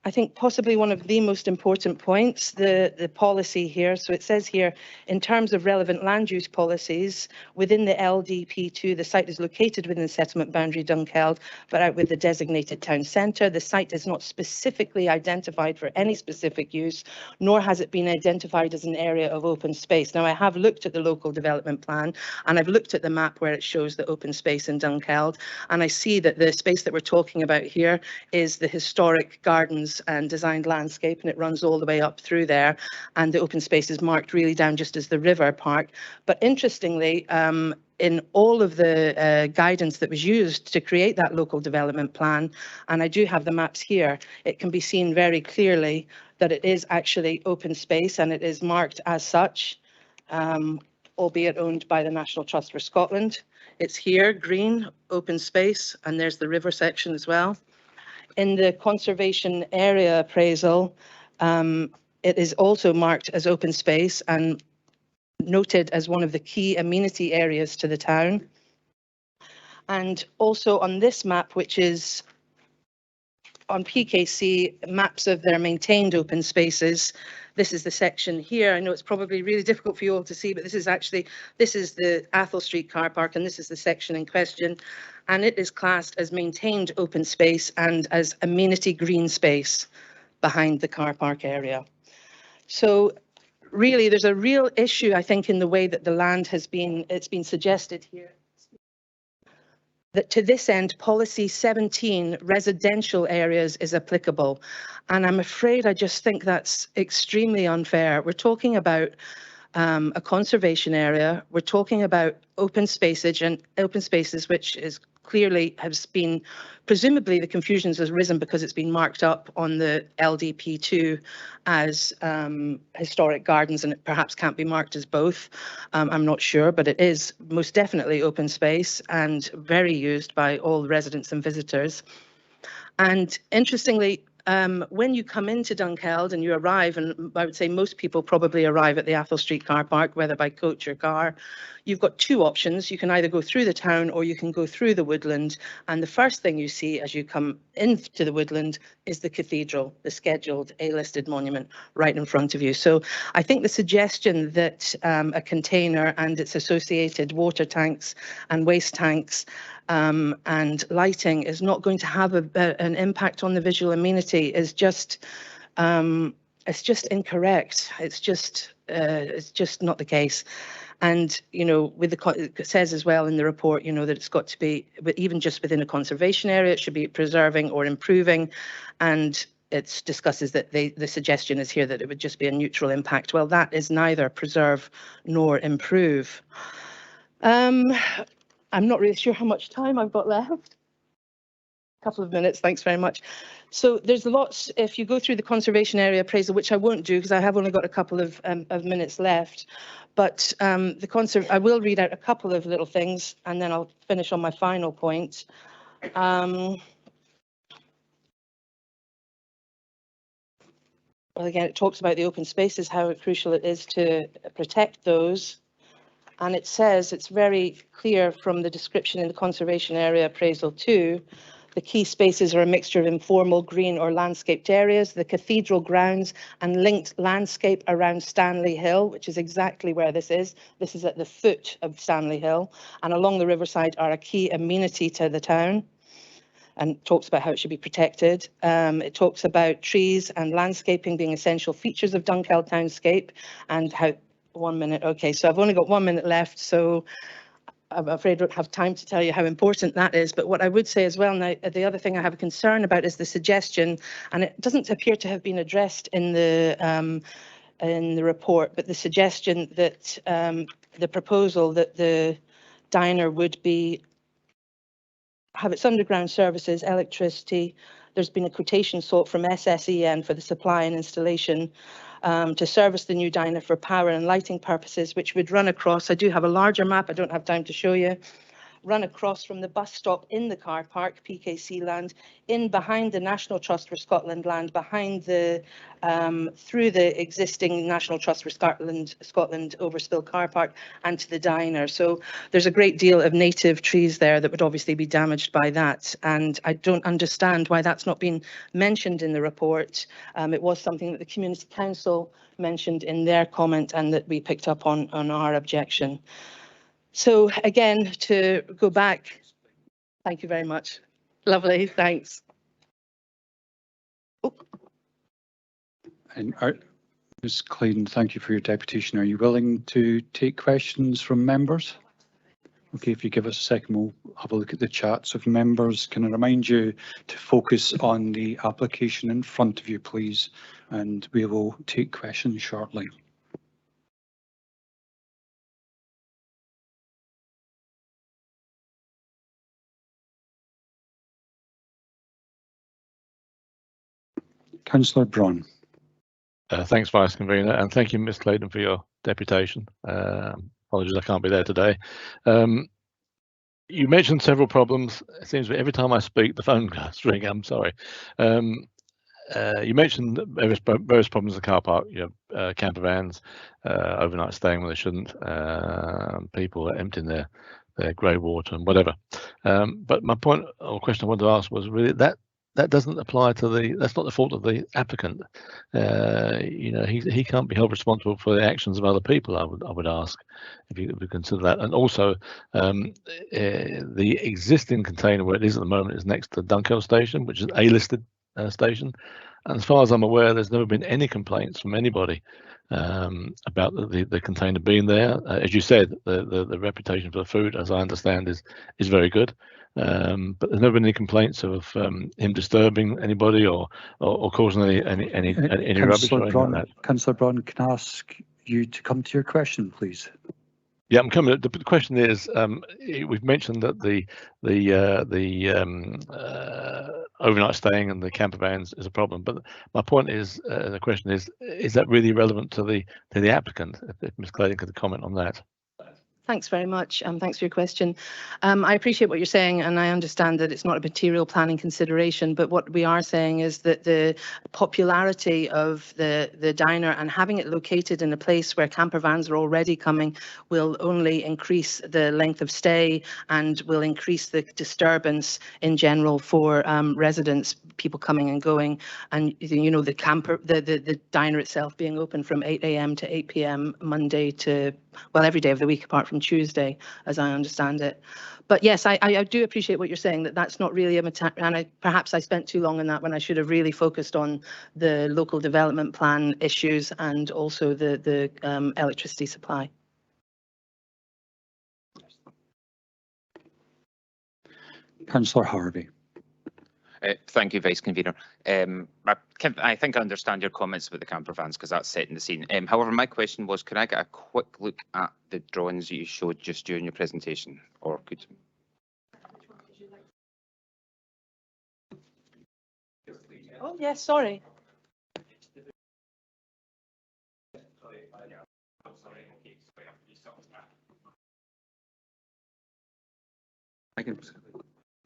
I think, possibly one of the most important points, the policy here. So it says here, in terms of relevant land use policies, within the LDP2, the site is located within the settlement boundary Dunkeld, but out with the designated town centre. The site is not specifically identified for any specific use, nor has it been identified as an area of open space. Now, I have looked at the local development plan, and I've looked at the map where it shows the open space in Dunkeld, and I see that the space that we're talking about here is the historic gardens and designed landscape, and it runs all the way up through there, and the open space is marked really down just as the river park. But interestingly, in all of the guidance that was used to create that local development plan, and I do have the maps here, it can be seen very clearly that it is actually open space, and it is marked as such, albeit owned by the National Trust for Scotland. It's here, green, open space, and there's the river section as well. In the conservation area appraisal, it is also marked as open space and noted as one of the key amenity areas to the town. And also on this map, which is on PKC, maps of their maintained open spaces. This is the section here. I know it's probably really difficult for you all to see, but this is the Athol Street car park, and this is the section in question. And it is classed as maintained open space and as amenity green space behind the car park area. So really, there's a real issue, I think, in the way that the land has been, it's been suggested here, that to this end, policy 17, residential areas, is applicable. And I'm afraid I just think that's extremely unfair. We're talking about a conservation area. We're talking about open spaces, which is clearly has been, presumably the confusions has risen because it's been marked up on the LDP2 as historic gardens, and it perhaps can't be marked as both. I'm not sure, but it is most definitely open space and very used by all residents and visitors. And interestingly, when you come into Dunkeld and you arrive, and I would say most people probably arrive at the Athol Street car park, whether by coach or car, you've got two options. You can either go through the town or you can go through the woodland. And the first thing you see as you come into the woodland is the cathedral, the scheduled A-listed monument right in front of you. So I think the suggestion that a container and its associated water tanks and waste tanks and lighting is not going to have an impact on the visual amenity is just it's just incorrect. It's just not the case. And, you know, with it says as well in the report, you know, that it's got to be, but even just within a conservation area, it should be preserving or improving. And it discusses that the suggestion is here that it would just be a neutral impact. Well, that is neither preserve nor improve. I'm not really sure how much time I've got left. A couple of minutes, thanks very much. So there's lots, if you go through the conservation area appraisal, which I won't do because I have only got a couple of minutes left, but I will read out a couple of little things and then I'll finish on my final point. Well, again, it talks about the open spaces, how crucial it is to protect those. And it says, it's very clear from the description in the conservation area appraisal too, the key spaces are a mixture of informal green or landscaped areas, the cathedral grounds and linked landscape around Stanley Hill, which is exactly where this is. This is at the foot of Stanley Hill, and along the riverside are a key amenity to the town, and talks about how it should be protected. It talks about trees and landscaping being essential features of Dunkeld townscape, and how, 1 minute, okay, so I've only got 1 minute left, so I'm afraid I don't have time to tell you how important that is. But what I would say as well, now the other thing I have a concern about is the suggestion, and it doesn't appear to have been addressed in the report, but the suggestion that the proposal that the diner would have its underground services, electricity. There's been a quotation sought from SSEN for the supply and installation to service the new diner for power and lighting purposes, which would run across, I do have a larger map, I don't have time to show you, run across from the bus stop in the car park, PKC land, in behind the National Trust for Scotland land, behind the, through the existing National Trust for Scotland Overspill car park and to the diner. So there's a great deal of native trees there that would obviously be damaged by that. And I don't understand why that's not been mentioned in the report. It was something that the Community Council mentioned in their comment and that we picked up on our objection. So again, to go back, thank you very much. Lovely, thanks. Oh. And Ms. Clayton, thank you for your deputation. Are you willing to take questions from members? Okay, if you give us a second, we'll have a look at the chat. So if members, can I remind you to focus on the application in front of you, please, and we will take questions shortly. Councillor Braun. Thanks, Vice Convener, and thank you, Ms. Clayton, for your deputation. Apologies, I can't be there today. You mentioned several problems. It seems that every time I speak, the phone goes ring. I'm sorry. You mentioned various problems in the car park. You know, camper vans, overnight staying when they shouldn't, people emptying their grey water and whatever. But my point or question I wanted to ask was really that doesn't apply to that's not the fault of the applicant. You know, he can't be held responsible for the actions of other people. I would ask if you would consider that. And also, the existing container where it is at the moment is next to Dunkeld station, which is a listed station. And as far as I'm aware, there's never been any complaints from anybody about the container being there. As you said, the reputation for the food, as I understand, is very good. But there's never been any complaints of him disturbing anybody or causing any rubbish or anything like that. Councillor Braun, can I ask you to come to your question, please? Yeah, I'm coming. The question is, we've mentioned that the overnight staying and the camper vans is a problem, but my point is, the question is that really relevant to the applicant? If Ms. Clayton could comment on that. Thanks very much. Thanks for your question. I appreciate what you're saying, and I understand that it's not a material planning consideration, but what we are saying is that the popularity of the diner and having it located in a place where camper vans are already coming will only increase the length of stay and will increase the disturbance in general for residents, people coming and going. And you know, the diner itself being open from 8 AM to 8 PM Monday to, well, every day of the week apart from Tuesday, as I understand it. But yes, I do appreciate what you're saying, that that's not really perhaps I spent too long on that when I should have really focused on the local development plan issues and also the electricity supply. Councillor Harvey. Thank you, Vice Convener. I think I understand your comments about the camper vans because that's setting the scene. However, my question was, could I get a quick look at the drawings you showed just during your presentation? Or could... Oh, yes, sorry. I can.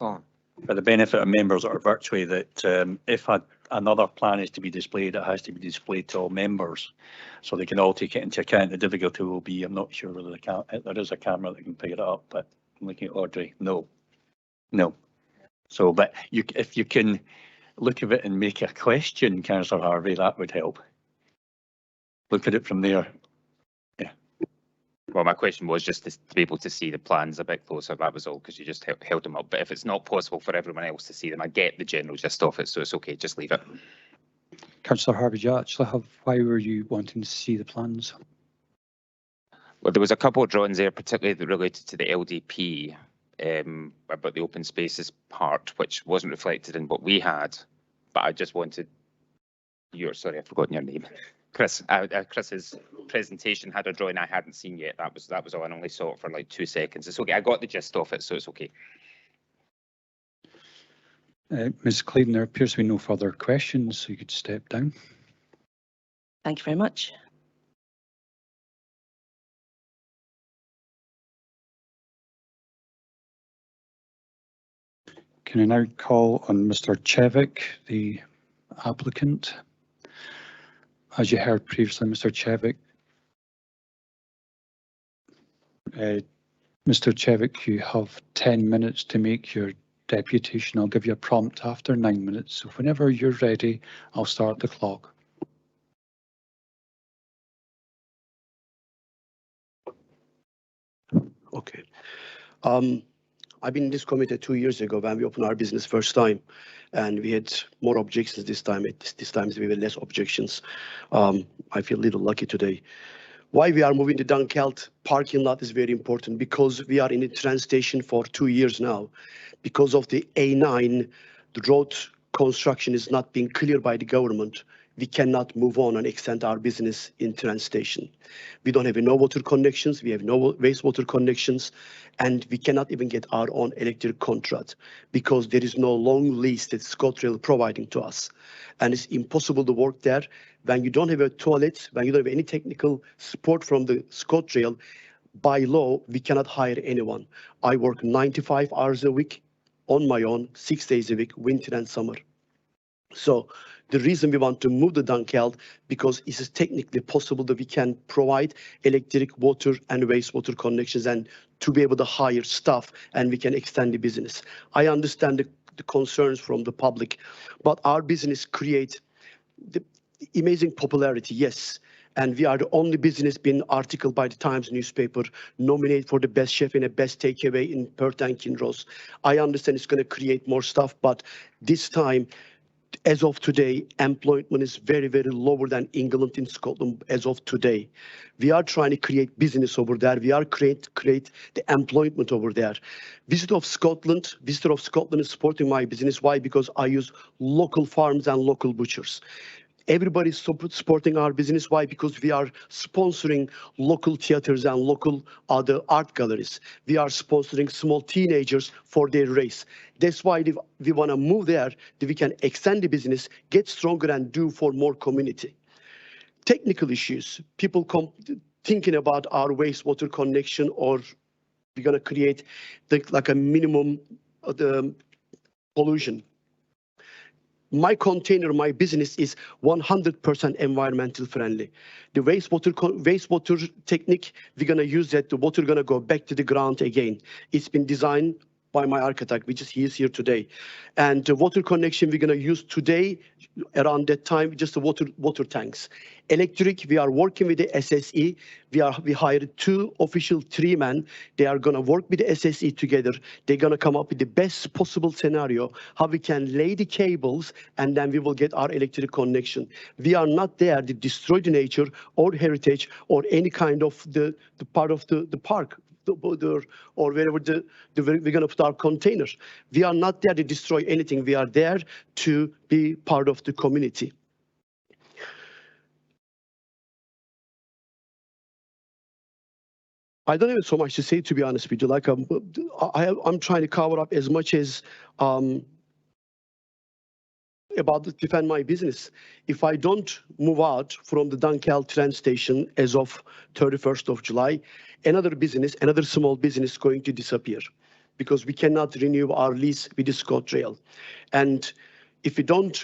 Oh. For the benefit of members that are virtually, that if another plan is to be displayed, it has to be displayed to all members, so they can all take it into account. The difficulty will be, I'm not sure whether there is a camera that can pick it up, but I'm looking at Audrey. No. So, but if you can look at it and make a question, Councillor Harvey, that would help. Look at it from there. Yeah. Well, my question was just to be able to see the plans a bit closer. That was all, because you just held them up. But if it's not possible for everyone else to see them, I get the general gist of it, so it's okay. Just leave it. Councillor Harvey, do you actually have, why were you wanting to see the plans? Well, there was a couple of drawings there, particularly that related to the LDP, about the open spaces part, which wasn't reflected in what we had. But I just wanted sorry, I've forgotten your name. Chris's presentation had a drawing I hadn't seen yet. That was all. I only saw it for like 2 seconds. It's okay. I got the gist of it, so it's okay. Ms. Clayton, there appears to be no further questions, so you could step down. Thank you very much. Can I now call on Mr. Chevik, the applicant? As you heard previously, Mr. Chevik. Mr. Chevik, you have 10 minutes to make your deputation. I'll give you a prompt after 9 minutes. So whenever you're ready, I'll start the clock. Okay. I've been in this committee 2 years ago when we opened our business first time, and we had more objections this time. This time we had less objections. I feel a little lucky today. Why we are moving the Dunkeld parking lot is very important, because we are in a train station for 2 years now. Because of the A9, the road construction is not being cleared by the government. We cannot move on and extend our business in train station. We don't have no water connections, we have no wastewater connections, and we cannot even get our own electric contract because there is no long lease that ScotRail providing to us. And it's impossible to work there when you don't have a toilet, when you don't have any technical support from the ScotRail. By law, we cannot hire anyone. I work 95 hours a week on my own, 6 days a week, winter and summer. So the reason we want to move the Dunkeld, because it is technically possible that we can provide electric, water and wastewater connections and to be able to hire staff, and we can extend the business. I understand the concerns from the public, but our business creates the amazing popularity, yes. And we are the only business being articled by the Times newspaper, nominated for the best chef and the best takeaway in Perth and Kinross. I understand it's going to create more stuff, but this time, as of today, employment is very, very lower than England and Scotland as of today. We are trying to create business over there. We are create the employment over there. Visitor of Scotland is supporting my business. Why? Because I use local farms and local butchers. Everybody's supporting our business. Why? Because we are sponsoring local theaters and local other art galleries. We are sponsoring small teenagers for their race. That's why we want to move there, that we can extend the business, get stronger and do for more community. Technical issues, people thinking about our wastewater connection, or we're going to create like a minimum pollution. My container, my business is 100% environmental friendly. The wastewater technique, we're going to use that. The water going to go back to the ground again. It's been designed by my architect, which is he is here today. And the water connection we're going to use today, around that time, just the water tanks. Electric, we are working with the SSE. We hired 2 official 3 men. They are going to work with the SSE together. They're going to come up with the best possible scenario, how we can lay the cables, and then we will get our electric connection. We are not there to destroy the nature or heritage or any kind of the part of the park. the border or wherever we're going to put our containers. We are not there to destroy anything. We are there to be part of the community. I don't have so much to say, to be honest with you. Like I'm trying to cover up as much as about to defend my business. If I don't move out from the Dunkeld train station as of 31st of July, another business, another small business is going to disappear because we cannot renew our lease with the ScotRail. And if we don't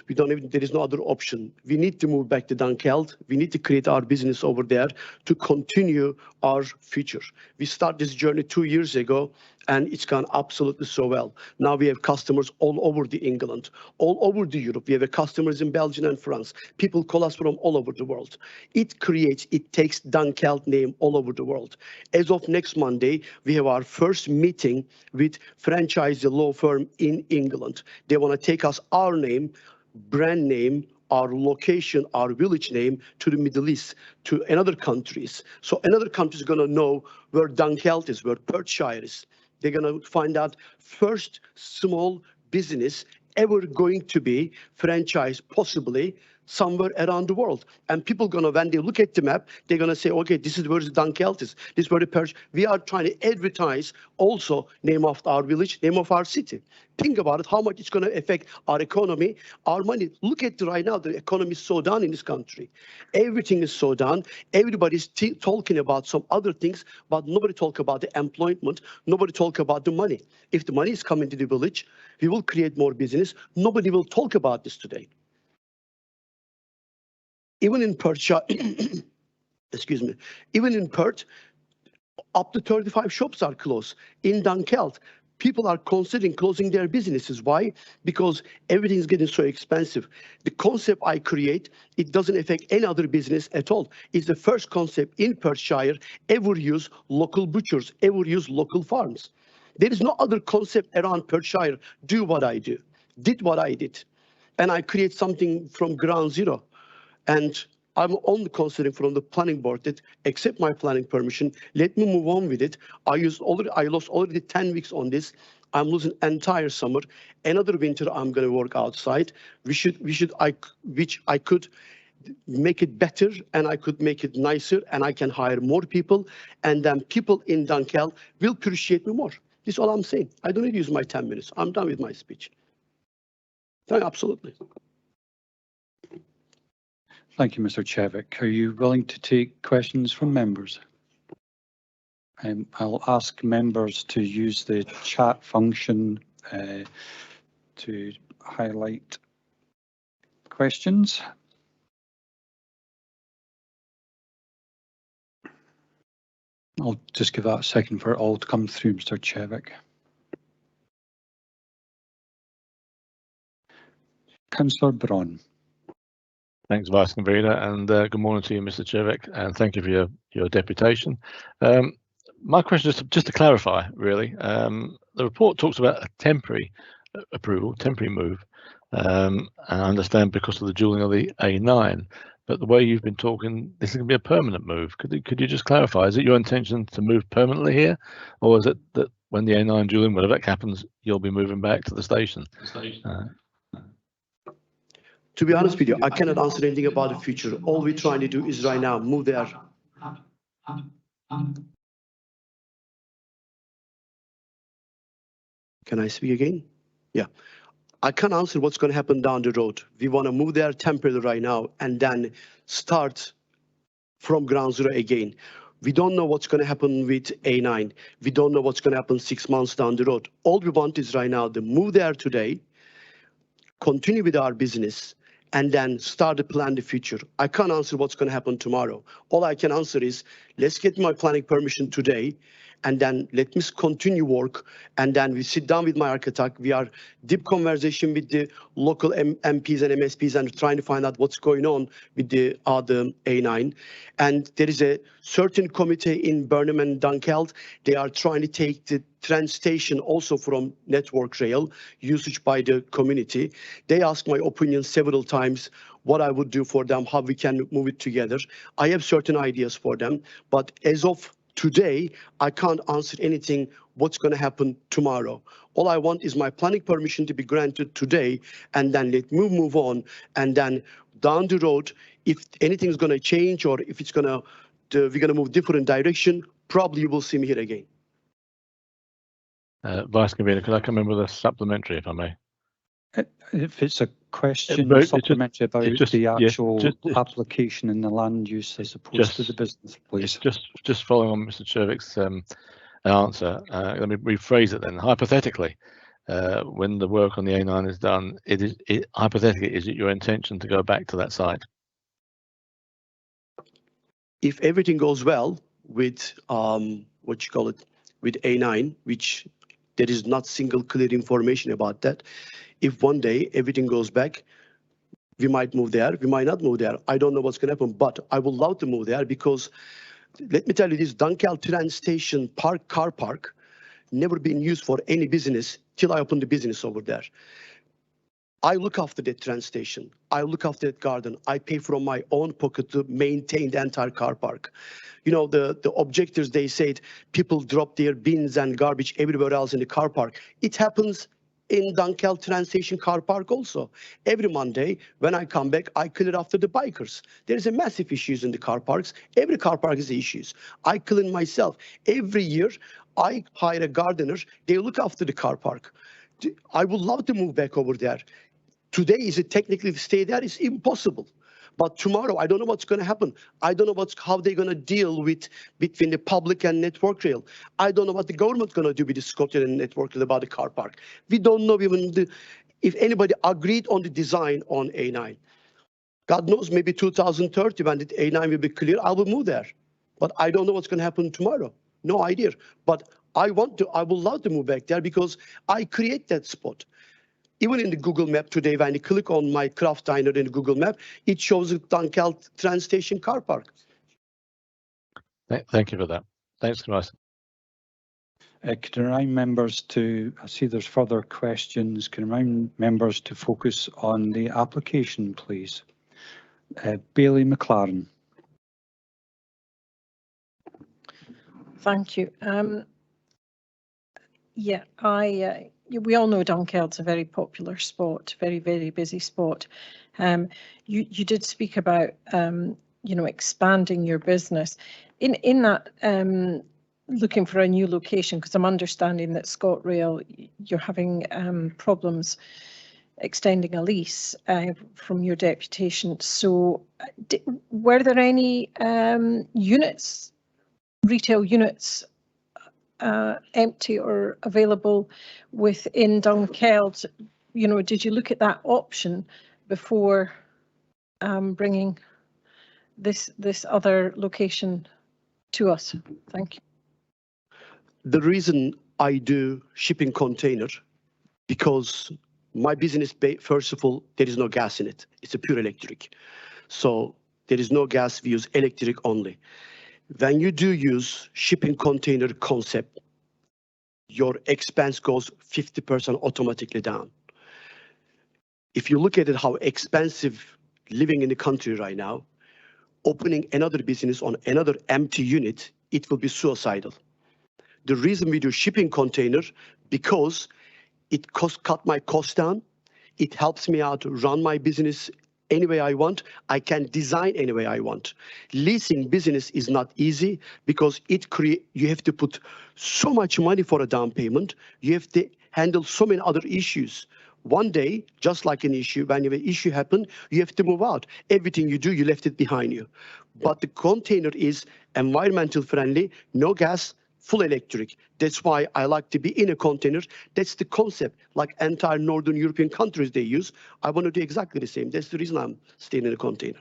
even, there is no other option. We need to move back to Dunkeld. We need to create our business over there to continue our future. We started this journey 2 years ago, and it's gone absolutely so well. Now we have customers all over the England, all over the Europe. We have customers in Belgium and France. People call us from all over the world. It takes Dunkeld name all over the world. As of next Monday, we have our first meeting with franchise law firm in England. They want to take us our name, brand name, our location, our village name to the Middle East, to another countries. So another country is going to know where Dunkeld is, where Perthshire is. They're going to find out first small business ever going to be franchised, possibly somewhere around the world. And people going to, when they look at the map, they're going to say, okay, this is where the Dunkeld is. This is where the Perth. We are trying to advertise also name of our village, name of our city. Think about it, how much it's going to affect our economy, our money. Look at right now, the economy is so down in this country. Everything is so down. Everybody's talking about some other things, but nobody talk about the employment. Nobody talk about the money. If the money is coming to the village, we will create more business. Nobody will talk about this today. Even in Perth, excuse me, even in Perth, up to 35 shops are closed. In Dunkeld, people are considering closing their businesses. Why? Because everything's getting so expensive. The concept I create, it doesn't affect any other business at all. It's the first concept in Perthshire ever use local butchers, ever use local farms. There is no other concept around Perthshire do what I do, did what I did. And I create something from ground zero. And I'm only considering from the planning board that accept my planning permission, let me move on with it. I lost already 10 weeks on this. I'm losing entire summer. Another winter, I'm going to work outside. Which I could make it better and I could make it nicer and I can hire more people. And then people in Dunkeld will appreciate me more. This is all I'm saying. I don't need to use my 10 minutes. I'm done with my speech. Absolutely. Thank you, Mr. Chevik. Are you willing to take questions from members? I'll ask members to use the chat function to highlight questions. I'll just give that a second for it all to come through, Mr. Chevik. Councillor Braun. Thanks, Vice Convener, and good morning to you, Mr. Chevik, and thank you for your deputation. My question is just to clarify, really. The report talks about a temporary approval, temporary move, and I understand because of the dualling of the A9, but the way you've been talking, this is going to be a permanent move. Could you just clarify, is it your intention to move permanently here, or is it that when the A9 dualling, whatever that happens, you'll be moving back to the station? To be honest with you, I cannot answer anything about the future. All we're trying to do is right now move there. Can I speak again? Yeah. I can't answer what's going to happen down the road. We want to move there temporarily right now and then start from ground zero again. We don't know what's going to happen with A9. We don't know what's going to happen 6 months down the road. All we want is right now to move there today, continue with our business, and then start to plan the future. I can't answer what's going to happen tomorrow. All I can answer is, let's get my planning permission today, and then let me continue work, and then we sit down with my architect. We are deep conversation with the local MPs and MSPs and trying to find out what's going on with the other A9. And there is a certain committee in Burnham and Dunkeld. They are trying to take the train station also from Network Rail usage by the community. They asked my opinion several times, what I would do for them, how we can move it together. I have certain ideas for them, but as of today, I can't answer anything what's going to happen tomorrow. All I want is my planning permission to be granted today, and then let me move on. And then down the road, if anything's going to change or if it's going to, we're going to move different direction, probably you will see me here again. Vice Convener, could I come in with a supplementary, if I may? If it's a question It's supplementary about just- the yeah, actual just- application and the land use as opposed to the business, please. Just following on Mr. Chervik's answer, let me rephrase it then. Hypothetically, when the work on the A9 is done, hypothetically, is it your intention to go back to that site? If everything goes well with what you call it, with A9, which there is not single clear information about that. If one day everything goes back, we might move there, we might not move there. I don't know what's going to happen, but I would love to move there because let me tell you this, Dunkeld train station car park, never been used for any business till I opened the business over there. I look after that train station. I look after that garden. I pay from my own pocket to maintain the entire car park. You know, the objectors, they said people drop their bins and garbage everywhere else in the car park. It happens in Dunkeld train station car park also. Every Monday, when I come back, I clear after the bikers. There is a massive issues in the car parks. Every car park has issues. I clean myself. Every year, I hire a gardener. They look after the car park. I would love to move back over there. Today, is it technically to stay there? It's impossible. But tomorrow, I don't know what's going to happen. I don't know how they're going to deal with between the public and Network Rail. I don't know what the government's going to do with the Scotland and Network Rail about the car park. We don't know even if anybody agreed on the design on A9. God knows, maybe 2030 when the A9 will be clear, I will move there. But I don't know what's going to happen tomorrow. No idea. But I would love to move back there because I create that spot. Even in the Google Map today, when you click on my craft diner in the Google Map, it shows the Dunkeld train station car park. Thank you for that. Thanks, Kinross. Can I remind members to, I see there's further questions, can I remind members to focus on the application, please? Bailey McLaren. Thank you. Yeah, we all know Dunkeld's a very popular spot, very, very busy spot. You did speak about, expanding your business. In that, looking for a new location, because I'm understanding that ScotRail, you're having problems extending a lease from your deputation. So were there any units, retail units, empty or available within Dunkeld? Did you look at that option before bringing this other location to us? Thank you. The reason I do shipping container, because my business, first of all, there is no gas in it. It's a pure electric. So there is no gas, we use electric only. When you do use shipping container concept, your expense goes 50% automatically down. If you look at it, how expensive living in the country right now, opening another business on another empty unit, it will be suicidal. The reason we do shipping container, because it cut my cost down. It helps me out to run my business any way I want. I can design any way I want. Leasing business is not easy because you have to put so much money for a down payment. You have to handle so many other issues. One day, just like an issue, when an issue happened, you have to move out. Everything you do, you left it behind you. But the container is environmental friendly, no gas, full electric. That's why I like to be in a container. That's the concept, like entire Northern European countries they use. I want to do exactly the same. That's the reason I'm staying in a container.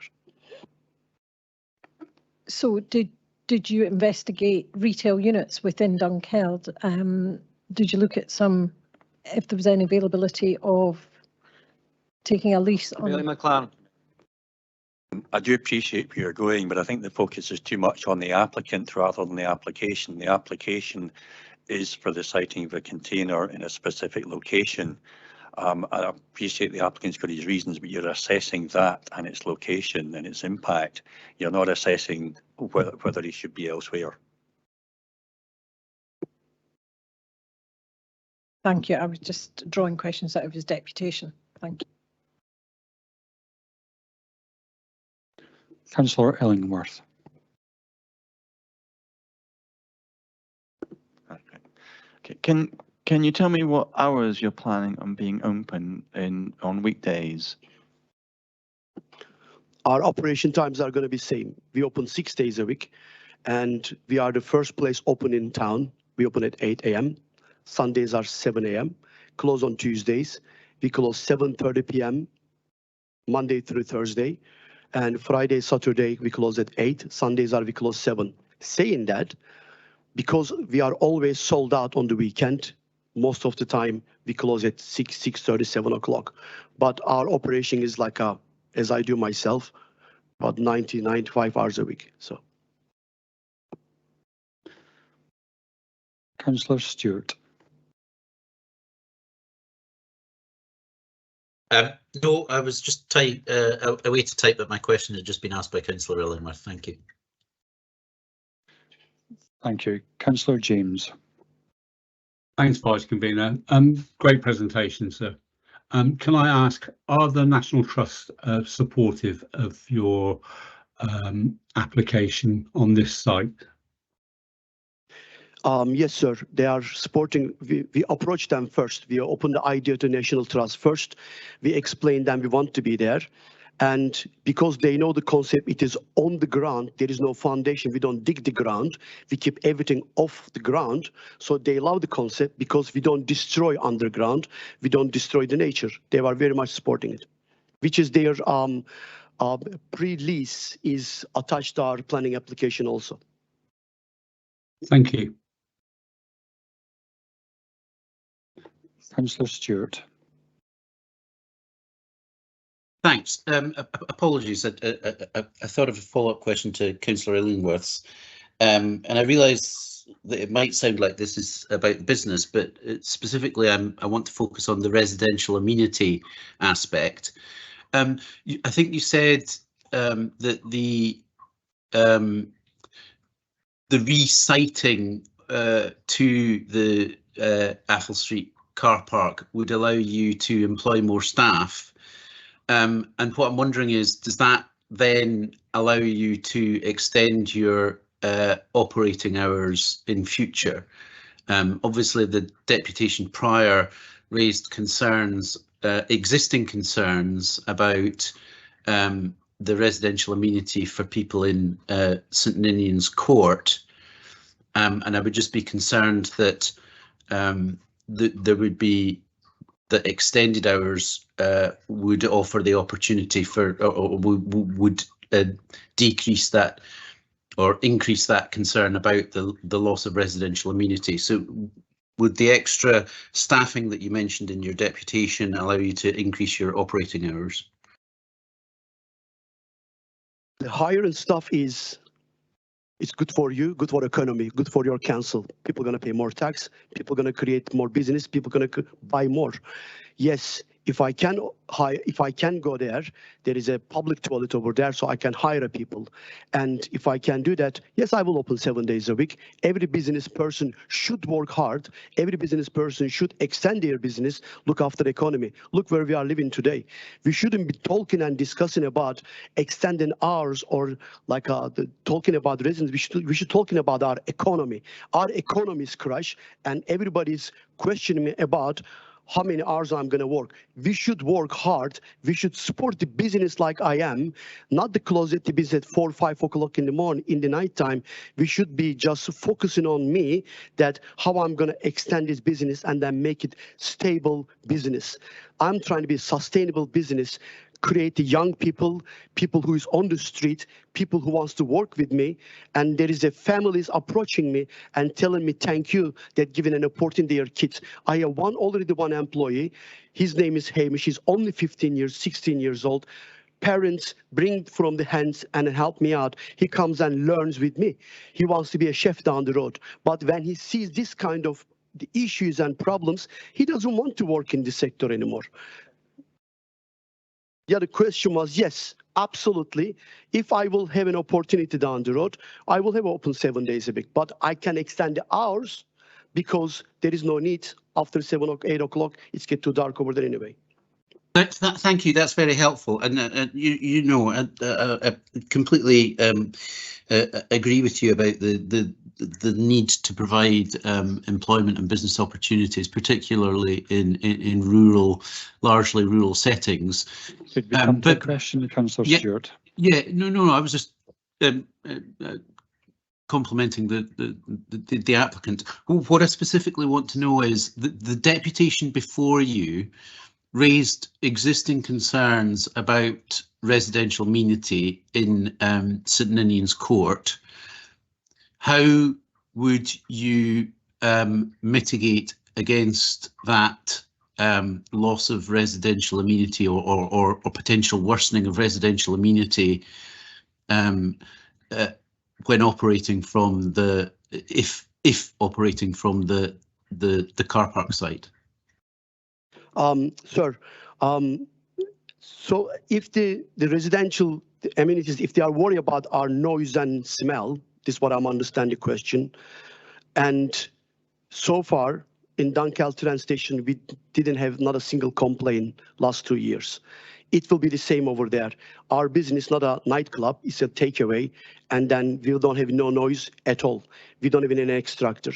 So did you investigate retail units within Dunkeld? Did you look at if there was any availability of taking a lease on? Bailey McLaren. I do appreciate where you're going, but I think the focus is too much on the applicant rather than the application. The application is for the siting of a container in a specific location. I appreciate the applicant's got his reasons, but you're assessing that and its location and its impact. You're not assessing whether he should be elsewhere. Thank you. I was just drawing questions out of his deputation. Thank you. Councillor Illingworth. Okay. Can you tell me what hours you're planning on being open on weekdays? Our operation times are going to be same. We open 6 days a week, and we are the first place open in town. We open at 8 a.m. Sundays are 7 a.m. Close on Tuesdays. We close 7:30 p.m. Monday through Thursday, and Friday, Saturday we close at 8. Sundays we close 7. Saying that, because we are always sold out on the weekend, most of the time we close at 6, 6:30, 7 o'clock. But our operation is like as I do myself, about 90, 95 hours a week. So. Councillor Stewart. No, I was just a way to type that my question had just been asked by Councillor Illingworth. Thank you. Thank you. Councillor James. Thanks, Vice Convener. Great presentation, sir. Can I ask, are the National Trust supportive of your application on this site? Yes, sir. They are supporting. We approached them first. We opened the idea to National Trust first. We explained them we want to be there. And because they know the concept, it is on the ground. There is no foundation. We don't dig the ground. We keep everything off the ground. So they love the concept because we don't destroy underground. We don't destroy the nature. They are very much supporting it, which is their pre-lease is attached to our planning application also. Thank you. Councillor Stewart. Thanks. Apologies. I thought of a follow-up question to Councillor Illingworth's, and I realise that it might sound like this is about business, but specifically I want to focus on the residential amenity aspect. I think you said that the resiting to the Athol Street car park would allow you to employ more staff. And what I'm wondering is, does that then allow you to extend your operating hours in future? Obviously, the deputation prior raised concerns, existing concerns about the residential amenity for people in St Ninian's Court. And I would just be concerned that there would be that extended hours would offer the opportunity for, or would decrease that or increase that concern about the loss of residential amenity. So would the extra staffing that you mentioned in your deputation allow you to increase your operating hours? The hiring staff is, it's good for you, good for economy, good for your council. People are going to pay more tax, people are going to create more business, people are going to buy more. Yes, if I can hire, if I can go there, there is a public toilet over there, so I can hire people. And if I can do that, yes, I will open 7 days a week. Every business person should work hard. Every business person should extend their business, look after the economy. Look where we are living today. We shouldn't be talking and discussing about extending hours or like talking about residents. We should talking about our economy. Our economy is crashed, and everybody's questioning me about how many hours I'm going to work. We should work hard. We should support the business like I am, not the closet the business at 4 or 5 o'clock in the morning, in the nighttime. We should be just focusing on me, that how I'm going to extend this business and then make it stable business. I'm trying to be a sustainable business, create the young people, people who is on the street, people who wants to work with me, and there is a families approaching me and telling me thank you that giving an opportunity to their kids. I have already one employee. His name is Hamish. He's only 15 years, 16 years old. Parents bring from the hands and help me out. He comes and learns with me. He wants to be a chef down the road. But when he sees this kind of the issues and problems, he doesn't want to work in this sector anymore. The other question was, yes, absolutely. If I will have an opportunity down the road, I will have open 7 days a week, but I can extend the hours because there is no need after 7 or 8 o'clock, it's get too dark over there anyway. Thank you. That's very helpful, and I completely agree with you about the need to provide employment and business opportunities, particularly in rural, largely rural settings. Could we come to a question, Councillor Stewart? Yeah, no. I was just complimenting the applicant. What I specifically want to know is the deputation before you raised existing concerns about residential amenity in St Ninian's Court. How would you mitigate against that loss of residential amenity or potential worsening of residential amenity when operating from if operating from the car park site? Sir, so if the residential amenities, if they are worried about our noise and smell, this is what I'm understanding the question. And so far in Dunkeld train station, we didn't have not a single complaint last 2 years. It will be the same over there. Our business not a nightclub, it's a takeaway, and then we don't have no noise at all. We don't have any extractor.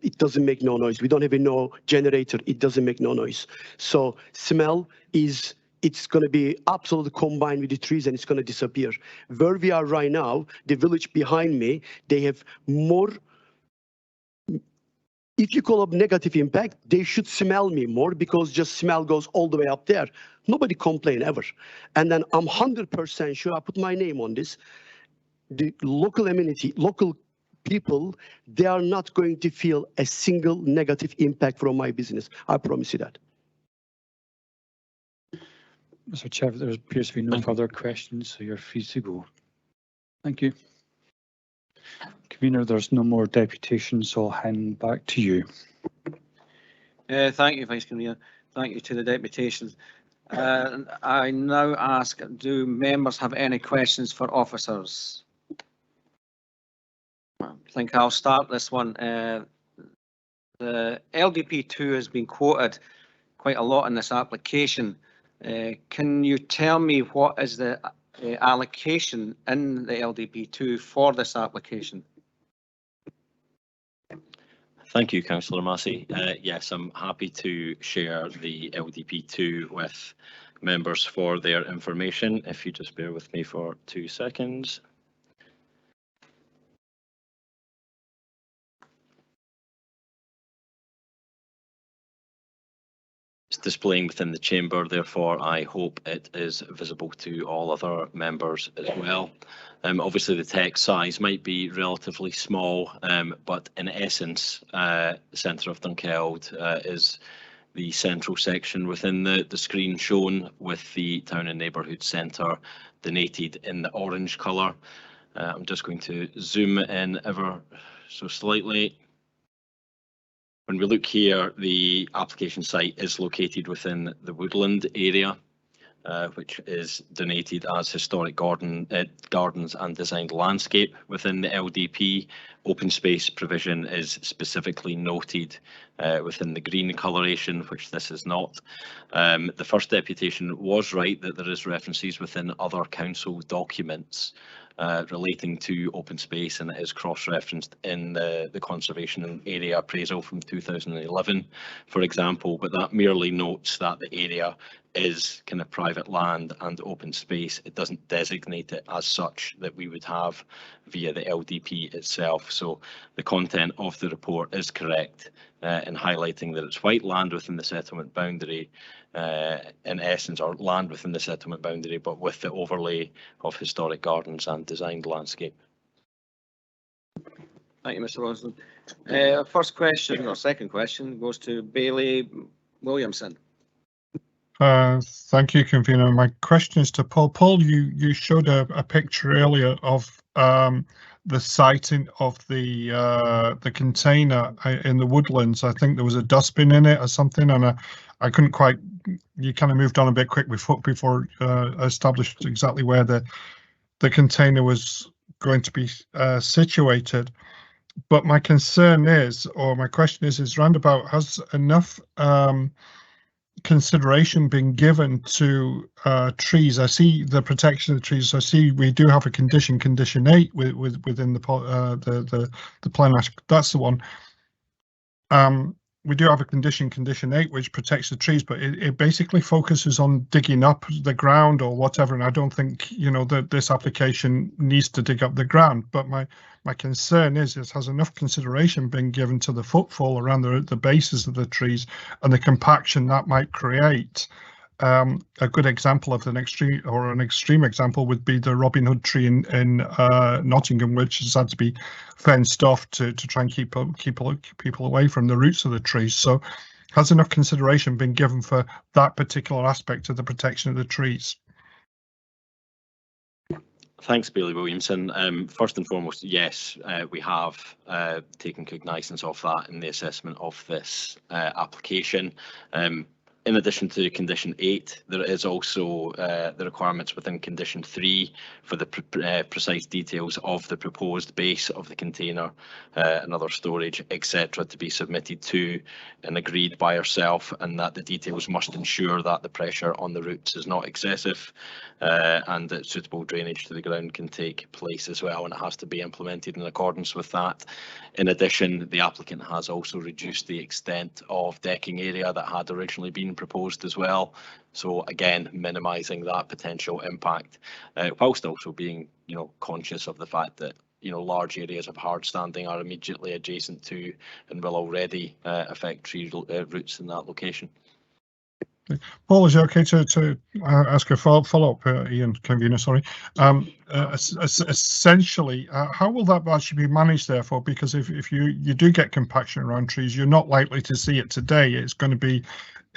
It doesn't make no noise. We don't have no generator. It doesn't make no noise. So smell is, it's going to be absolutely combined with the trees and it's going to disappear. Where we are right now, the village behind me, they have more, if you call up negative impact, they should smell me more because just smell goes all the way up there. Nobody complain ever. And then I'm 100% sure, I put my name on this, the local amenity, local people, they are not going to feel a single negative impact from my business. I promise you that. Mr. Chair, there appears to be no further questions, so you're free to go. Thank you. Convener, there's no more deputations, so I'll hand back to you. Thank you, Vice Convener. Thank you to the deputations. I now ask, do members have any questions for officers? I think I'll start this one. The LDP2 has been quoted quite a lot in this application. Can you tell me what is the allocation in the LDP2 for this application? Thank you, Councillor Massey. Yes, I'm happy to share the LDP2 with members for their information. If you just bear with me for 2 seconds. It's displaying within the chamber, therefore I hope it is visible to all other members as well. Obviously the text size might be relatively small, but in essence, the centre of Dunkeld is the central section within the screen shown, with the town and neighbourhood centre denoted in the orange colour. I'm just going to zoom in ever so slightly. When we look here, the application site is located within the woodland area, which is denoted as historic gardens and designed landscape within the LDP. Open space provision is specifically noted within the green coloration, which this is not. The first deputation was right that there is references within other council documents relating to open space, and it is cross-referenced in the conservation area appraisal from 2011, for example, but that merely notes that the area is kind of private land and open space. It doesn't designate it as such that we would have via the LDP itself. So the content of the report is correct in highlighting that it's white land within the settlement boundary, in essence, or land within the settlement boundary, but with the overlay of historic gardens and designed landscape. Thank you, Mr. Rosland. First question, or second question, goes to Bailey Williamson. Thank you, Convener. My question is to Paul. Paul, you showed a picture earlier of the siting of the container in the woodlands. I think there was a dustbin in it or something, and I couldn't quite. You kind of moved on a bit quick before established exactly where the container was going to be situated. But my concern is, or my question is roundabout, has enough consideration been given to trees? I see the protection of the trees. I see we do have a condition 8 within the plan. That's the one. We do have a condition 8, which protects the trees, but it basically focuses on digging up the ground or whatever. And I don't think, you know, that this application needs to dig up the ground. But my concern is, has enough consideration been given to the footfall around the bases of the trees and the compaction that might create? A good example of an extreme example would be the Robin Hood tree in Nottingham, which has had to be fenced off to try and keep people away from the roots of the trees. So has enough consideration been given for that particular aspect of the protection of the trees? Thanks, Bailey Williamson. First and foremost, yes, we have taken cognizance of that in the assessment of this application. In addition to condition 8, there is also the requirements within condition 3 for the precise details of the proposed base of the container and other storage, etc., to be submitted to and agreed by yourself, and that the details must ensure that the pressure on the roots is not excessive and that suitable drainage to the ground can take place as well, and it has to be implemented in accordance with that. In addition, the applicant has also reduced the extent of decking area that had originally been proposed as well. So again, minimising that potential impact, whilst also being, you know, conscious of the fact that, you know, large areas of hard standing are immediately adjacent to and will already affect tree roots in that location. Paul, is it okay to ask a follow-up, Ian, convener, sorry. Essentially, how will that actually be managed, therefore? Because if you do get compaction around trees, you're not likely to see it today. It's going to be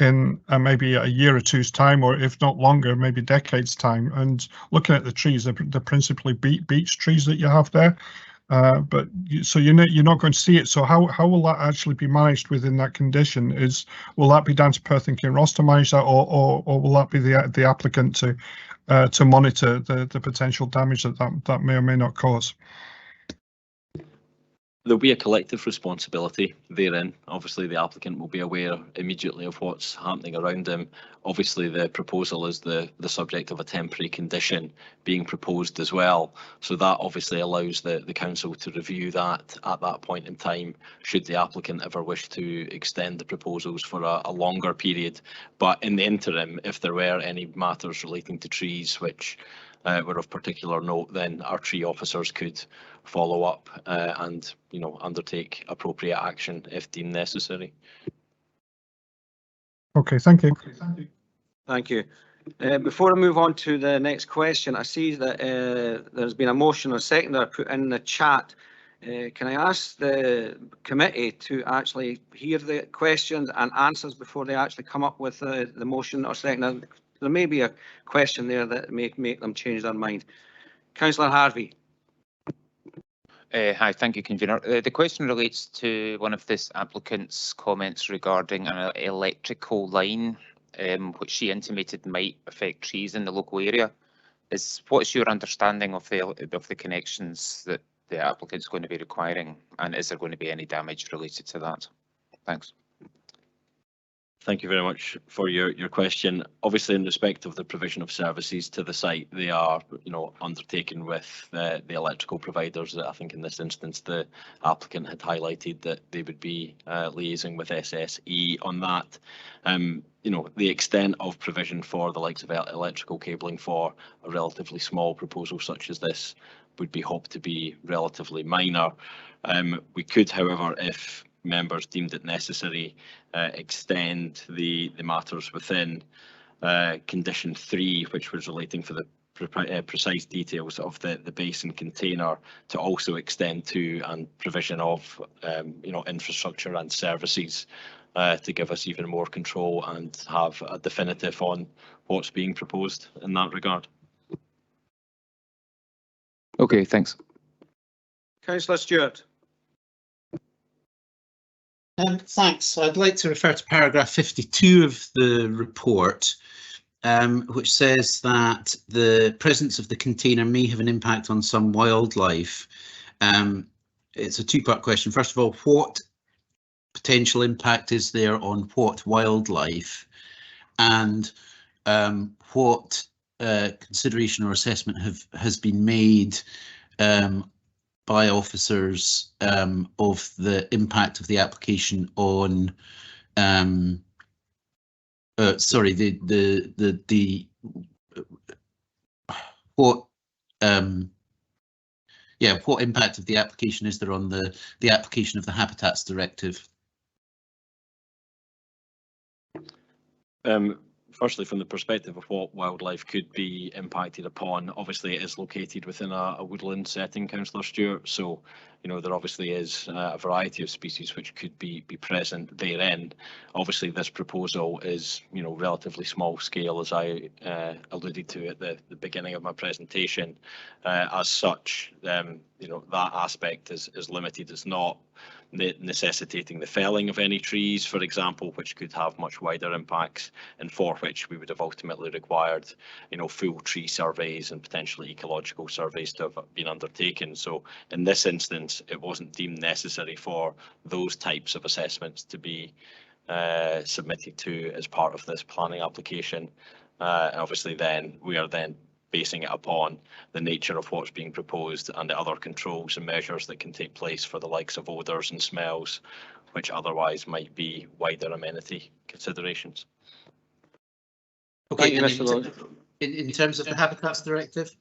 in maybe a year or two's time, or if not longer, maybe decades' time. And looking at the trees, they're principally beech trees that you have there. But so you're not going to see it. So how will that actually be managed within that condition? Will that be down to Perth and Kinross to manage that, or will that be the applicant to monitor the potential damage that may or may not cause? There'll be a collective responsibility therein. Obviously, the applicant will be aware immediately of what's happening around him. Obviously, the proposal is the subject of a temporary condition being proposed as well. So that obviously allows the council to review that at that point in time, should the applicant ever wish to extend the proposals for a longer period. But in the interim, if there were any matters relating to trees which were of particular note, then our tree officers could follow up and, you know, undertake appropriate action if deemed necessary. Okay, thank you. Thank you. Before I move on to the next question, I see that there's been a motion or second that I put in the chat. Can I ask the committee to actually hear the questions and answers before they actually come up with the motion or second? There may be a question there that may make them change their mind. Councillor Harvey. Hi, thank you, convener. The question relates to one of this applicant's comments regarding an electrical line, which she intimated might affect trees in the local area. What's your understanding of the connections that the applicant's going to be requiring, and is there going to be any damage related to that? Thanks. Thank you very much for your question. Obviously, in respect of the provision of services to the site, they are, you know, undertaken with the electrical providers. That I think in this instance, the applicant had highlighted that they would be liaising with SSE on that. You know, the extent of provision for the likes of electrical cabling for a relatively small proposal such as this would be hoped to be relatively minor. We could, however, if members deemed it necessary, extend the matters within condition 3, which was relating for the precise details of the basin container, to also extend to and provision of you know, infrastructure and services to give us even more control and have a definitive on what's being proposed in that regard. Okay, thanks. Councillor Stewart. Thanks. I'd like to refer to paragraph 52 of the report, which says that the presence of the container may have an impact on some wildlife. it's a two-part question. First of all, what potential impact is there on what wildlife, and what consideration or assessment has been made by officers of the impact of the application on what impact of the application is there on the application of the Habitats Directive? Firstly, from the perspective of what wildlife could be impacted upon, obviously it is located within a woodland setting, Councillor Stewart. So, you know, there obviously is a variety of species which could be present therein. Obviously, this proposal is, you know, relatively small scale, as I alluded to at the beginning of my presentation. As such, you know, that aspect is limited. It's not necessitating the felling of any trees, for example, which could have much wider impacts, and for which we would have ultimately required, you know, full tree surveys and potentially ecological surveys to have been undertaken. So in this instance, it wasn't deemed necessary for those types of assessments to be submitted to as part of this planning application. And obviously then we are then basing it upon the nature of what's being proposed and the other controls and measures that can take place for the likes of odours and smells, which otherwise might be wider amenity considerations. Okay, Thank you, Mr. Lewis. In terms of the Habitats Directive?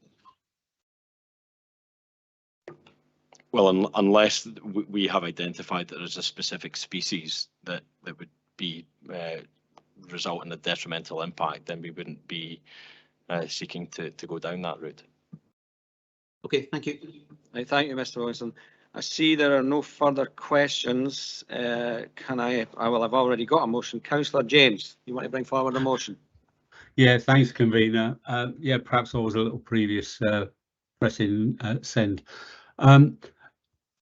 Well, unless we have identified that there's a specific species that would be result in a detrimental impact, then we wouldn't be seeking to go down that route. Okay, thank you. Right, thank you, Mr. Wilson. I see there are no further questions. I've already got a motion. Councillor James, you want to bring forward a motion? Yeah, thanks, convener. Yeah, perhaps I was a little previous pressing send.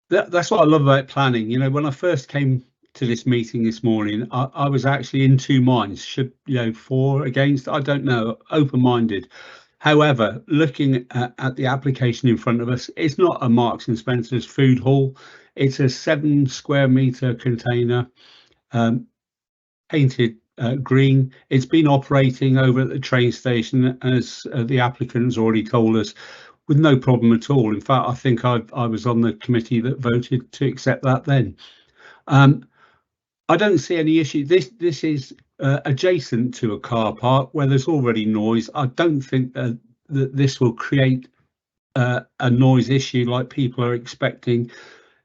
That's what I love about planning. You know, when I first came to this meeting this morning, I was actually in two minds. Should, you know, for, against, I don't know, open-minded. However, looking at the application in front of us, it's not a Marks and Spencer's food hall. It's a 7 square metre container, painted green. It's been operating over at the train station, as the applicant's already told us, with no problem at all. In fact, I think I was on the committee that voted to accept that then. I don't see any issue. This is adjacent to a car park where there's already noise. I don't think that this will create a noise issue like people are expecting.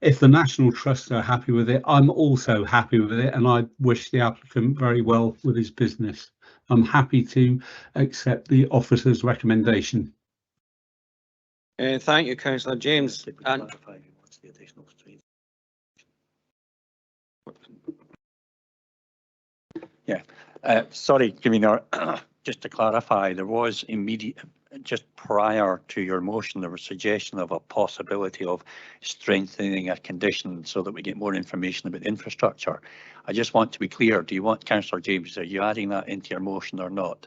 If the National Trust are happy with it, I'm also happy with it, and I wish the applicant very well with his business. I'm happy to accept the officer's recommendation. Thank you, Councillor James. And yeah, sorry, Convener, just to clarify, there was immediate, just prior to your motion, there was suggestion of a possibility of strengthening a condition so that we get more information about infrastructure. I just want to be clear, do you want, Councillor James, are you adding that into your motion or not?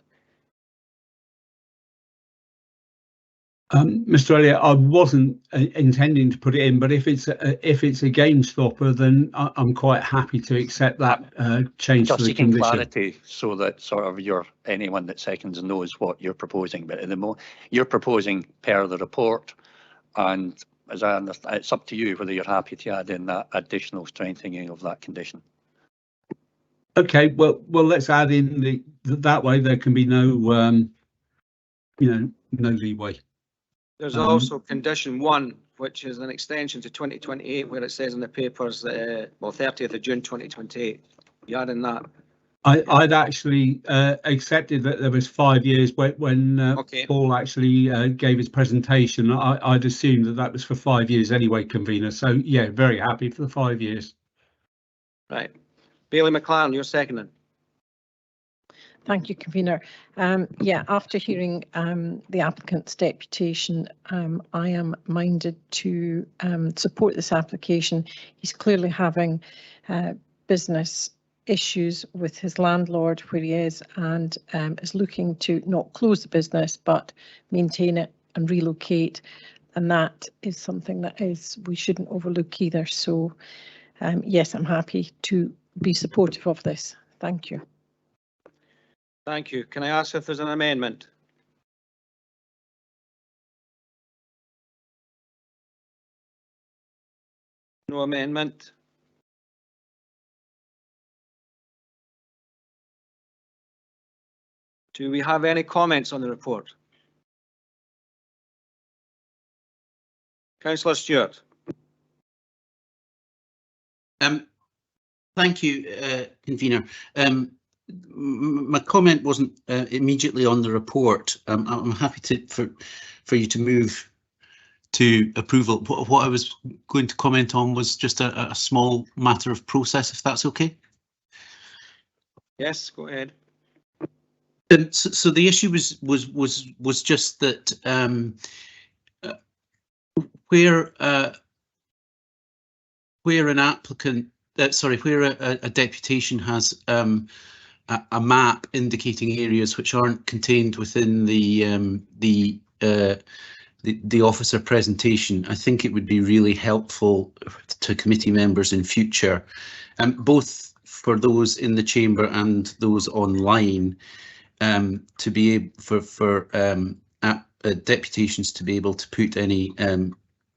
Mr. Elliott, I wasn't intending to put it in, but if it's a game stopper, then I'm quite happy to accept that change to the condition. Clarity so that sort of anyone that seconds knows what you're proposing. But at the moment, you're proposing per the report, and as I understand, it's up to you whether you're happy to add in that additional strengthening of that condition. Okay, well, let's add in that way. There can be no, no leeway. There's also condition 1, which is an extension to 2028, where it says in the papers, 30th of June 2028. You add in that. I'd actually accepted that there was 5 years when Paul actually gave his presentation. I'd assumed that was for 5 years anyway, convener. So yeah, very happy for the 5 years. Right. Bailey McLaren, you're seconding. Thank you, convener. Yeah, after hearing the applicant's deputation, I am minded to support this application. He's clearly having business issues with his landlord where he is, and is looking to not close the business but maintain it and relocate. And that is something that we shouldn't overlook either. So yes, I'm happy to be supportive of this. Thank you. Thank you. Can I ask if there's an amendment? No amendment. Do we have any comments on the report? Councillor Stewart. Thank you, convener. My comment wasn't immediately on the report. I'm happy for you to move to approval. What I was going to comment on was just a small matter of process, if that's okay. Yes, go ahead. So the issue was just that where an applicant, where a deputation has a map indicating areas which aren't contained within the officer presentation, I think it would be really helpful to committee members in future, both for those in the chamber and those online, to be able for deputations to be able to put any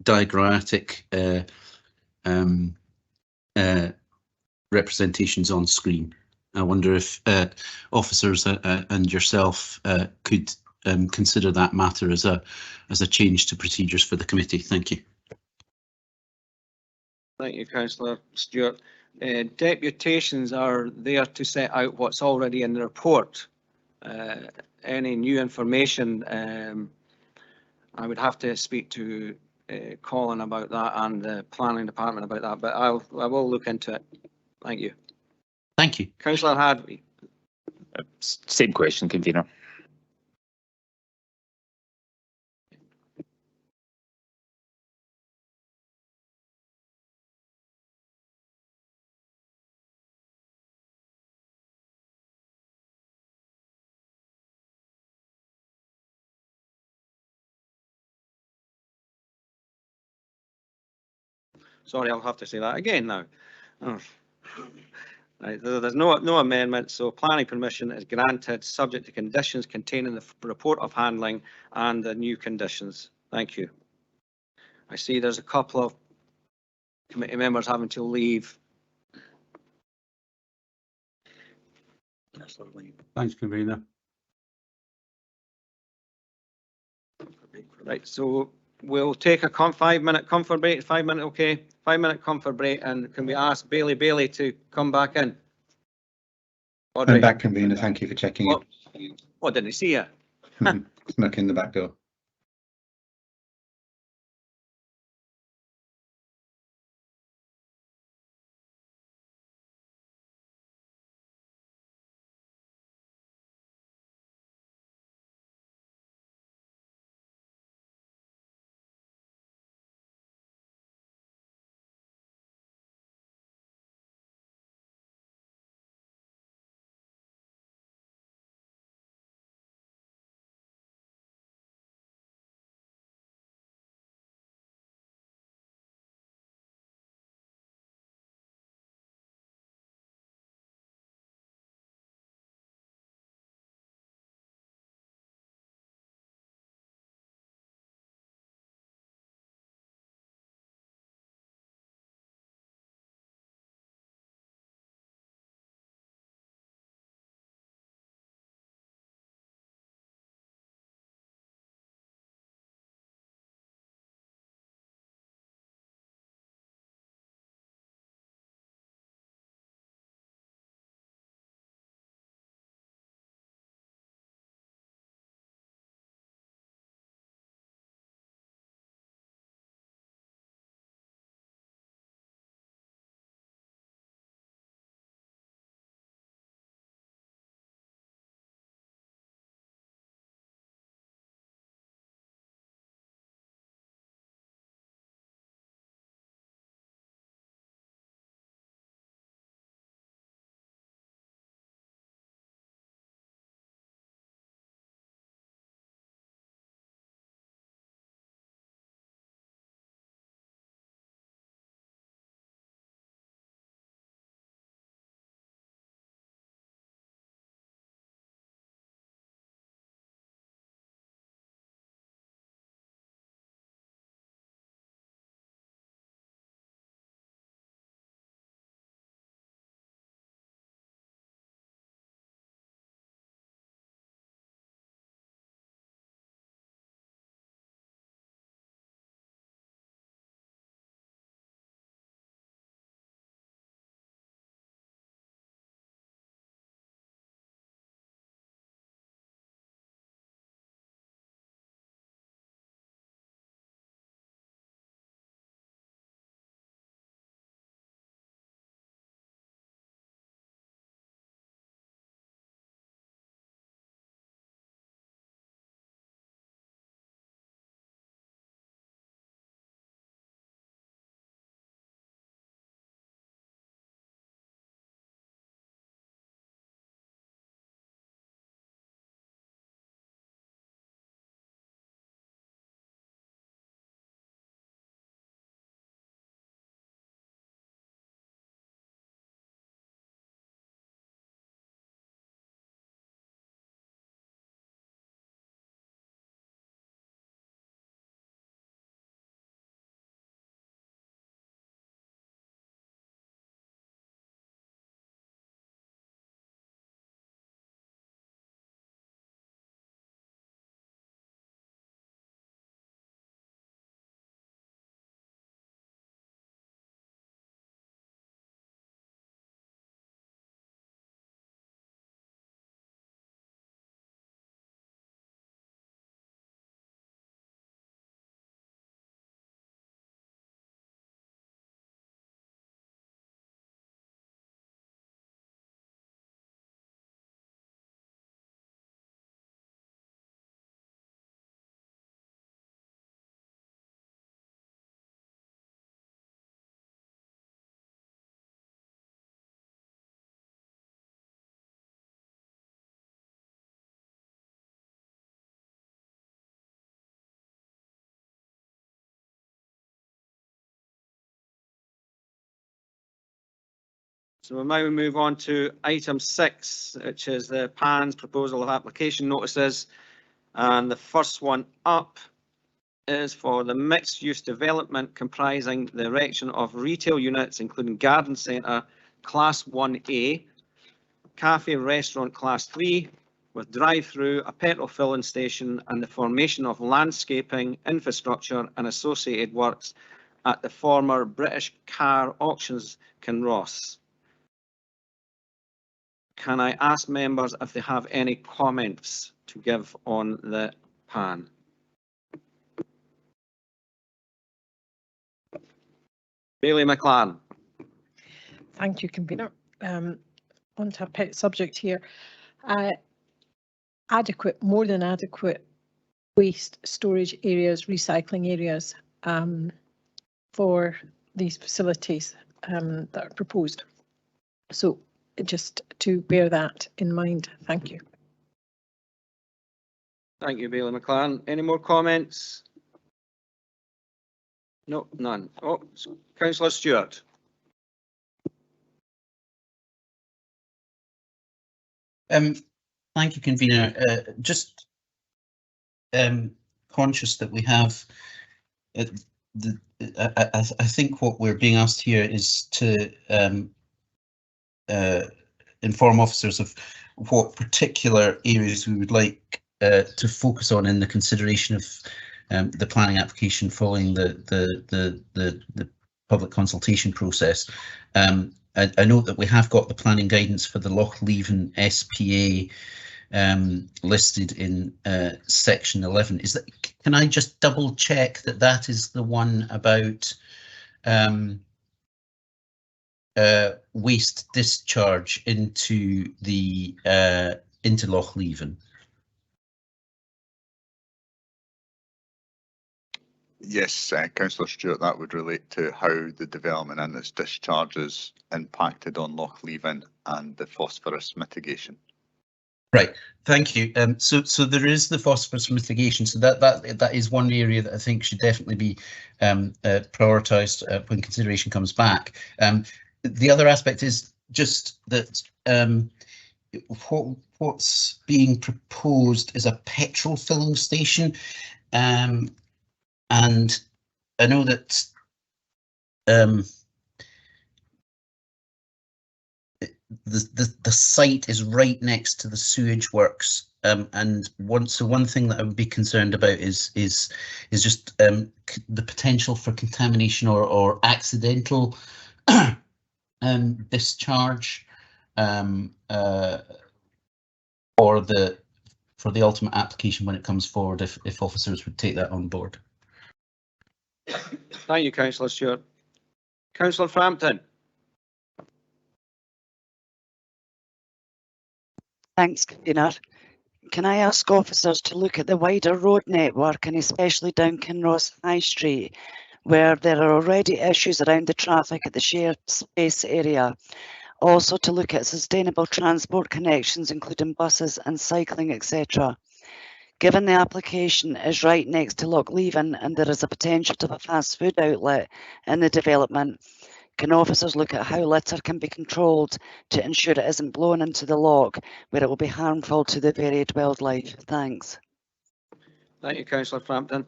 diagrammatic representations on screen. I wonder if officers and yourself could consider that matter as a change to procedures for the committee. Thank you. Thank you, Councillor Stewart. Deputations are there to set out what's already in the report. Any new information, I would have to speak to Colin about that and the planning department about that, but I will look into it. Thank you. Thank you. Councillor Hadley. Same question, convener. Sorry, I'll have to say that again now. Oh. Right, there's no amendment, so planning permission is granted subject to conditions contained in the report of handling and the new conditions. Thank you. I see there's a couple of committee members having to leave. Thanks, convener. Right, so we'll take a 5-minute comfort break. 5 minute, okay? 5-minute comfort break, and can we ask Bailey to come back in? I'm back, convener. Thank you for checking in. What, didn't he see you? Snuck in the back door. So we'll now move on to item 6, which is the PAN's proposal of application notices. And the first one up is for the mixed-use development comprising the erection of retail units, including garden centre Class 1A, cafe restaurant Class 3, with drive-through, a petrol filling station, and the formation of landscaping, infrastructure, and associated works at the former British Car Auctions, Kinross. Can I ask members if they have any comments to give on the PAN? Bailey McLaren. Thank you, convener. On to a pet subject here. Adequate, more than adequate waste storage areas, recycling areas for these facilities that are proposed. So just to bear that in mind. Thank you. Thank you, Bailey McLaren. Any more comments? No, none. Oh, Councillor Stewart. Thank you, convener. Just conscious that we have I think what we're being asked here is to inform officers of what particular areas we would like to focus on in the consideration of the planning application following the public consultation process. I note that we have got the planning guidance for the Lochleven SPA listed in section 11. Is that? Can I just double check that that is the one about waste discharge into the into Lochleven? Yes, Councillor Stewart, that would relate to how the development and its discharges impacted on Lochleven and the phosphorus mitigation. Right, thank you. So there is the phosphorus mitigation. So that is one area that I think should definitely be prioritised when consideration comes back. The other aspect is just that what's being proposed is a petrol filling station. And I know that the site is right next to the sewage works, and one thing that I would be concerned about is just the potential for contamination or accidental discharge for the ultimate application when it comes forward, if officers would take that on board. Thank you, Councillor Stewart. Councillor Frampton. Thanks, convener. Can I ask officers to look at the wider road network and especially down Kinross High Street, where there are already issues around the traffic at the shared space area? Also to look at sustainable transport connections, including buses and cycling, etc. Given the application is right next to Lochleven and there is a potential to have a fast food outlet in the development, can officers look at how litter can be controlled to ensure it isn't blown into the loch where it will be harmful to the varied wildlife? Thanks. Thank you, Councillor Frampton.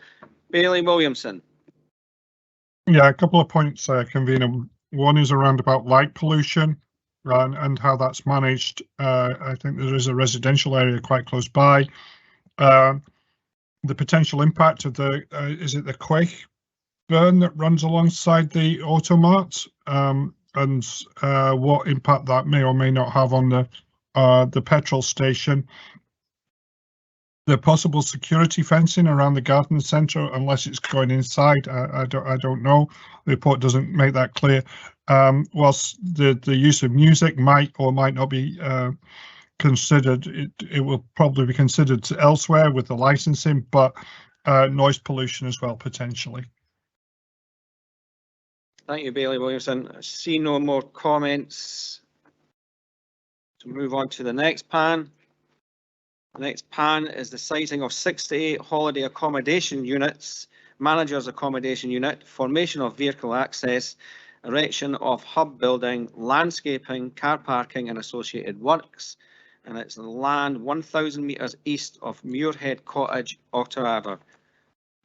Bailey Williamson. Yeah, a couple of points, convener. One is around about light pollution and how that's managed. I think there is a residential area quite close by. The potential impact of the is it the Quaich burn that runs alongside the Automart, and what impact that may or may not have on the petrol station. The possible security fencing around the garden centre, unless it's going inside, I don't know. The report doesn't make that clear. Whilst the use of music might or might not be considered, it will probably be considered elsewhere with the licensing, but noise pollution as well, potentially. Thank you, Bailey Williamson. I see no more comments. To move on to the next PAN. The next PAN is the siting of 68 holiday accommodation units, managers accommodation unit, formation of vehicle access, erection of hub building, landscaping, car parking and associated works. And it's land 1,000 metres east of Muirhead Cottage, Otterarder.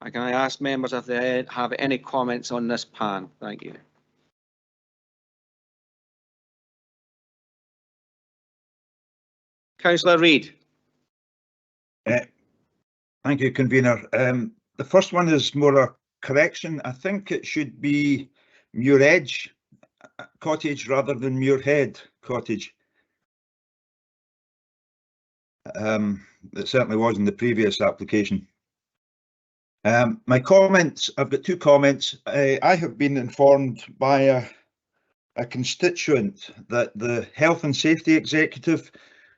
Can I ask members if they have any comments on this plan? Thank you. Councillor Reid. Thank you, convener. The first one is more a correction. I think it should be Muiredge Cottage rather than Muirhead Cottage. It certainly was in the previous application. My comments, I've got two comments. I have been informed by a constituent that the Health and Safety Executive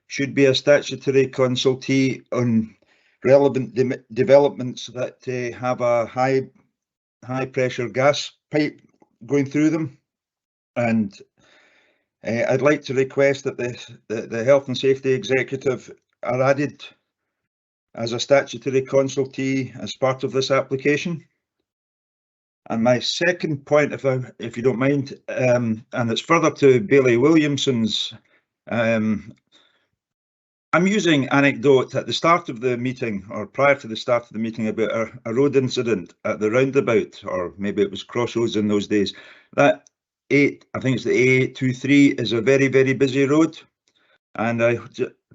should be a statutory consultee on relevant developments that have a high pressure gas pipe going through them, and I'd like to request that the Health and Safety Executive are added as a statutory consultee as part of this application. And my second point, if you don't mind, and it's further to Bailey Williamson's, I'm using anecdote at the start of the meeting or prior to the start of the meeting about a road incident at the roundabout, or maybe it was Crossroads in those days. That I think it's the A823 is a very, very busy road. And I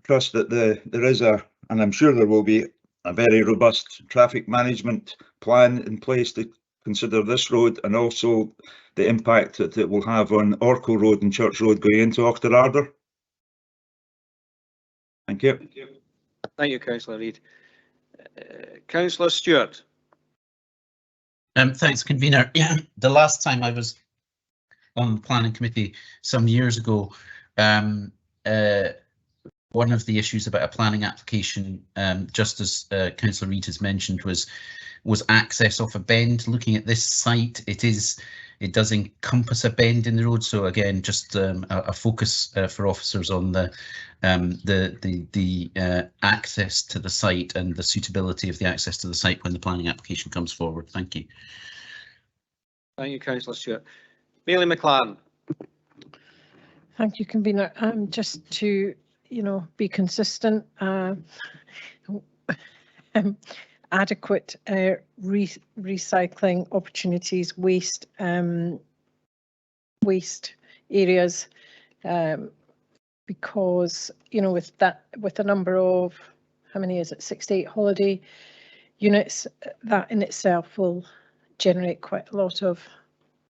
trust that there is and I'm sure there will be, a very robust traffic management plan in place to consider this road and also the impact that it will have on Orco Road and Church Road going into Auchterarder. Thank you. Thank you, Councillor Reid. Councillor Stewart. Thanks, convener. Yeah, the last time I was on the planning committee some years ago, one of the issues about a planning application, just as Councillor Reid has mentioned, was access off a bend. Looking at this site, it does encompass a bend in the road. So again, just a focus for officers on the access to the site and the suitability of the access to the site when the planning application comes forward. Thank you. Thank you, Councillor Stewart. Bailey McLaren. Thank you, convener. Just to be consistent, adequate recycling opportunities, waste areas, because with a number of, how many is it, 68 holiday units, that in itself will generate quite a lot of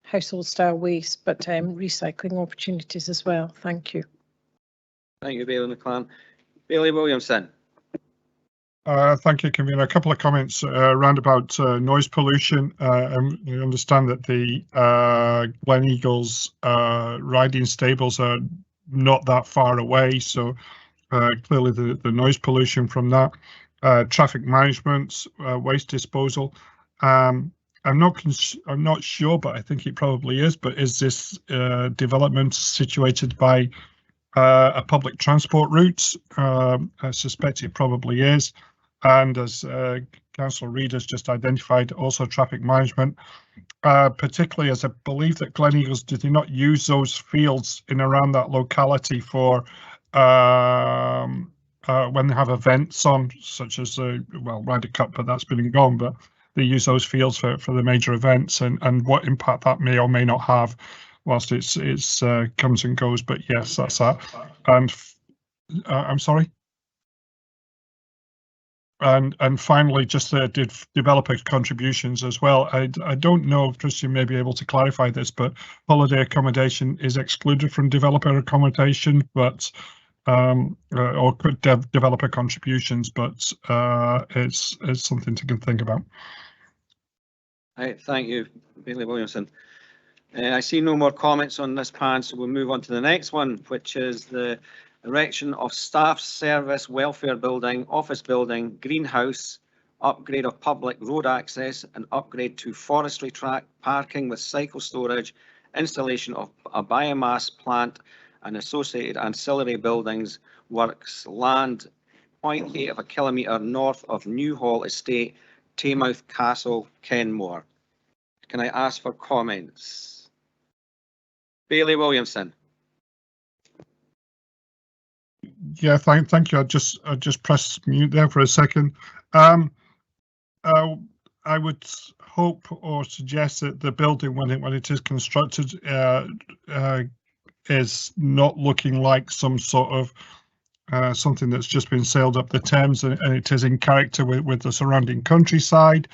household style waste, but recycling opportunities as well. Thank you. Thank you, Bailey McLaren. Bailey Williamson. Thank you, convener. A couple of comments around about noise pollution. You understand that the Glen Eagles riding stables are not that far away, so clearly the noise pollution from that. Traffic management, waste disposal. I'm not sure, but I think it probably is. But is this development situated by a public transport route? I suspect it probably is. And as Councillor Reid has just identified, also traffic management, particularly as I believe that Glen Eagles, did they not use those fields in around that locality for when they have events on, such as Ryder Cup, but that's been and gone, but they use those fields for the major events, and what impact that may or may not have whilst it's comes and goes. But yes, that's that. And I'm sorry. And finally, just the developer contributions as well. I don't know if Christian may be able to clarify this, but holiday accommodation is excluded from developer accommodation, but or could developer contributions, but it's something to think about. Right, thank you, Bailey Williamson. I see no more comments on this plan, so we'll move on to the next one, which is the erection of staff service welfare building, office building, greenhouse, upgrade of public road access and upgrade to forestry track, parking with cycle storage, installation of a biomass plant and associated ancillary buildings, works, land 0.8 of a kilometre north of Newhall Estate, Taymouth Castle, Kenmore. Can I ask for comments? Bailey Williamson. Yeah, thank you. I just pressed mute there for a second. I would hope or suggest that the building, when it is constructed, is not looking like some sort of something that's just been sailed up the Thames, and it is in character with the surrounding countryside.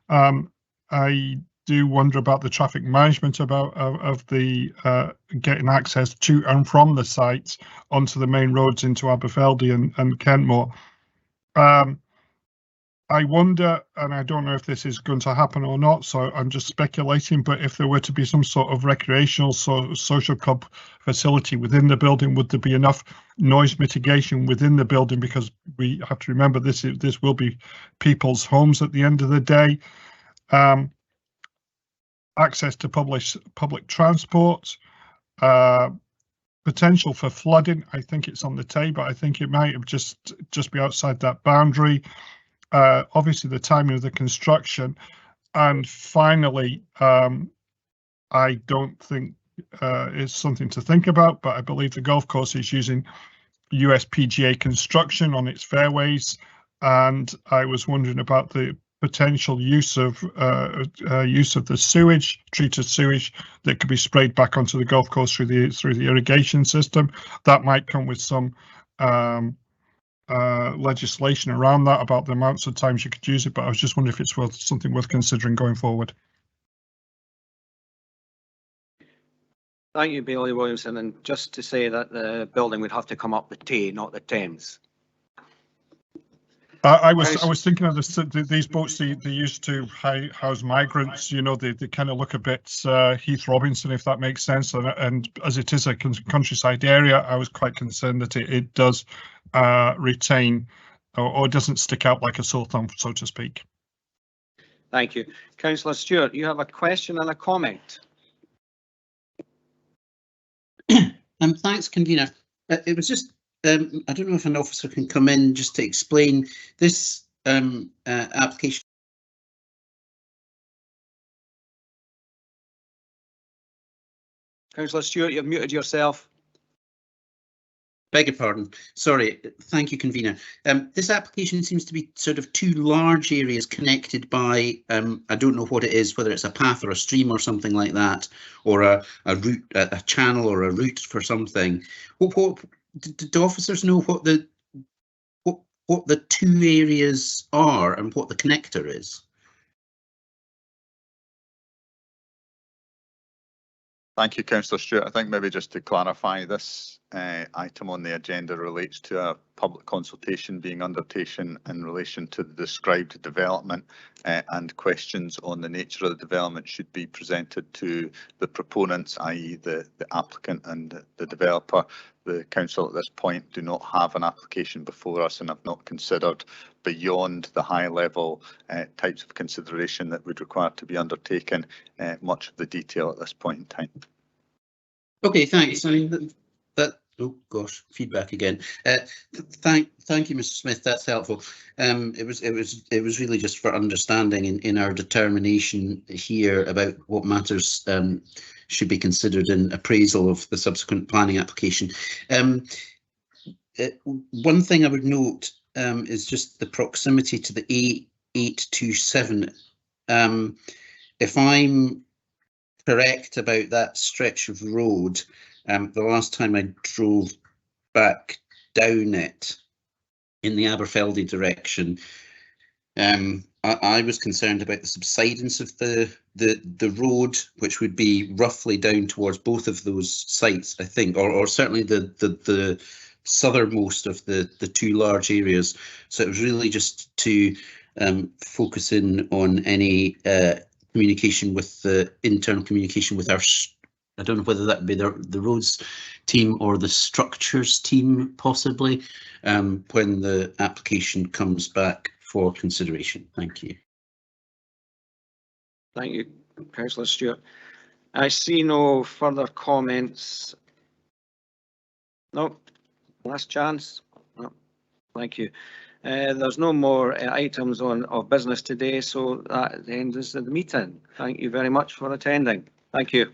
I do wonder about the traffic management of the getting access to and from the site onto the main roads into Aberfeldy and Kentmore. I wonder, and I don't know if this is going to happen or not, so I'm just speculating, but if there were to be some sort of recreational social club facility within the building, would there be enough noise mitigation within the building? Because we have to remember this will be people's homes at the end of the day. Access to public transport, potential for flooding. I think it's on the table. I think it might have just be outside that boundary. Obviously the timing of the construction, and finally, I don't think it's something to think about, but I believe the golf course is using USPGA construction on its fairways, and I was wondering about the potential use of the sewage, treated sewage that could be sprayed back onto the golf course through the irrigation system. That might come with some legislation around that about the amounts of times you could use it, but I was just wondering if it's something worth considering going forward. Thank you, Bailey Williamson. And just to say that the building would have to come up the Tay, not the Thames. I was thinking of these boats they used to house migrants. You know, they kind of look a bit Heath Robinson, if that makes sense. And as it is a countryside area, I was quite concerned that it does retain or doesn't stick out like a sore thumb, so to speak. Thank you. Councillor Stewart, you have a question and a comment. Thanks, convener. It was just I don't know if an officer can come in just to explain this application. Councillor Stewart, you've muted yourself. Beg your pardon. Sorry. Thank you, convener. This application seems to be sort of two large areas connected by, I don't know what it is, whether it's a path or a stream or something like that, or a route, a channel or a route for something. Do officers know what the two areas are and what the connector is? Thank you, Councillor Stewart. I think maybe just to clarify, this item on the agenda relates to a public consultation being undertaken in relation to the described development, and questions on the nature of the development should be presented to the proponents, i.e. the applicant and the developer. The council at this point do not have an application before us and have not considered beyond the high level types of consideration that would require to be undertaken much of the detail at this point in time. Okay, thanks. I mean, oh gosh, feedback again. Thank you, Mr. Smith. That's helpful. It was really just for understanding in our determination here about what matters should be considered in appraisal of the subsequent planning application. One thing I would note is just the proximity to the A827. If I'm correct about that stretch of road, the last time I drove back down it in the Aberfeldy direction, I was concerned about the subsidence of the road, which would be roughly down towards both of those sites, I think, or certainly the southernmost of the two large areas. So it was really just to focus in on any communication with the internal communication with our, I don't know whether that would be the roads team or the structures team, possibly, when the application comes back for consideration. Thank you. Thank you, Councillor Stewart. I see no further comments. No, last chance. No, thank you. There's no more items of business today, so that ends the meeting. Thank you very much for attending. Thank you.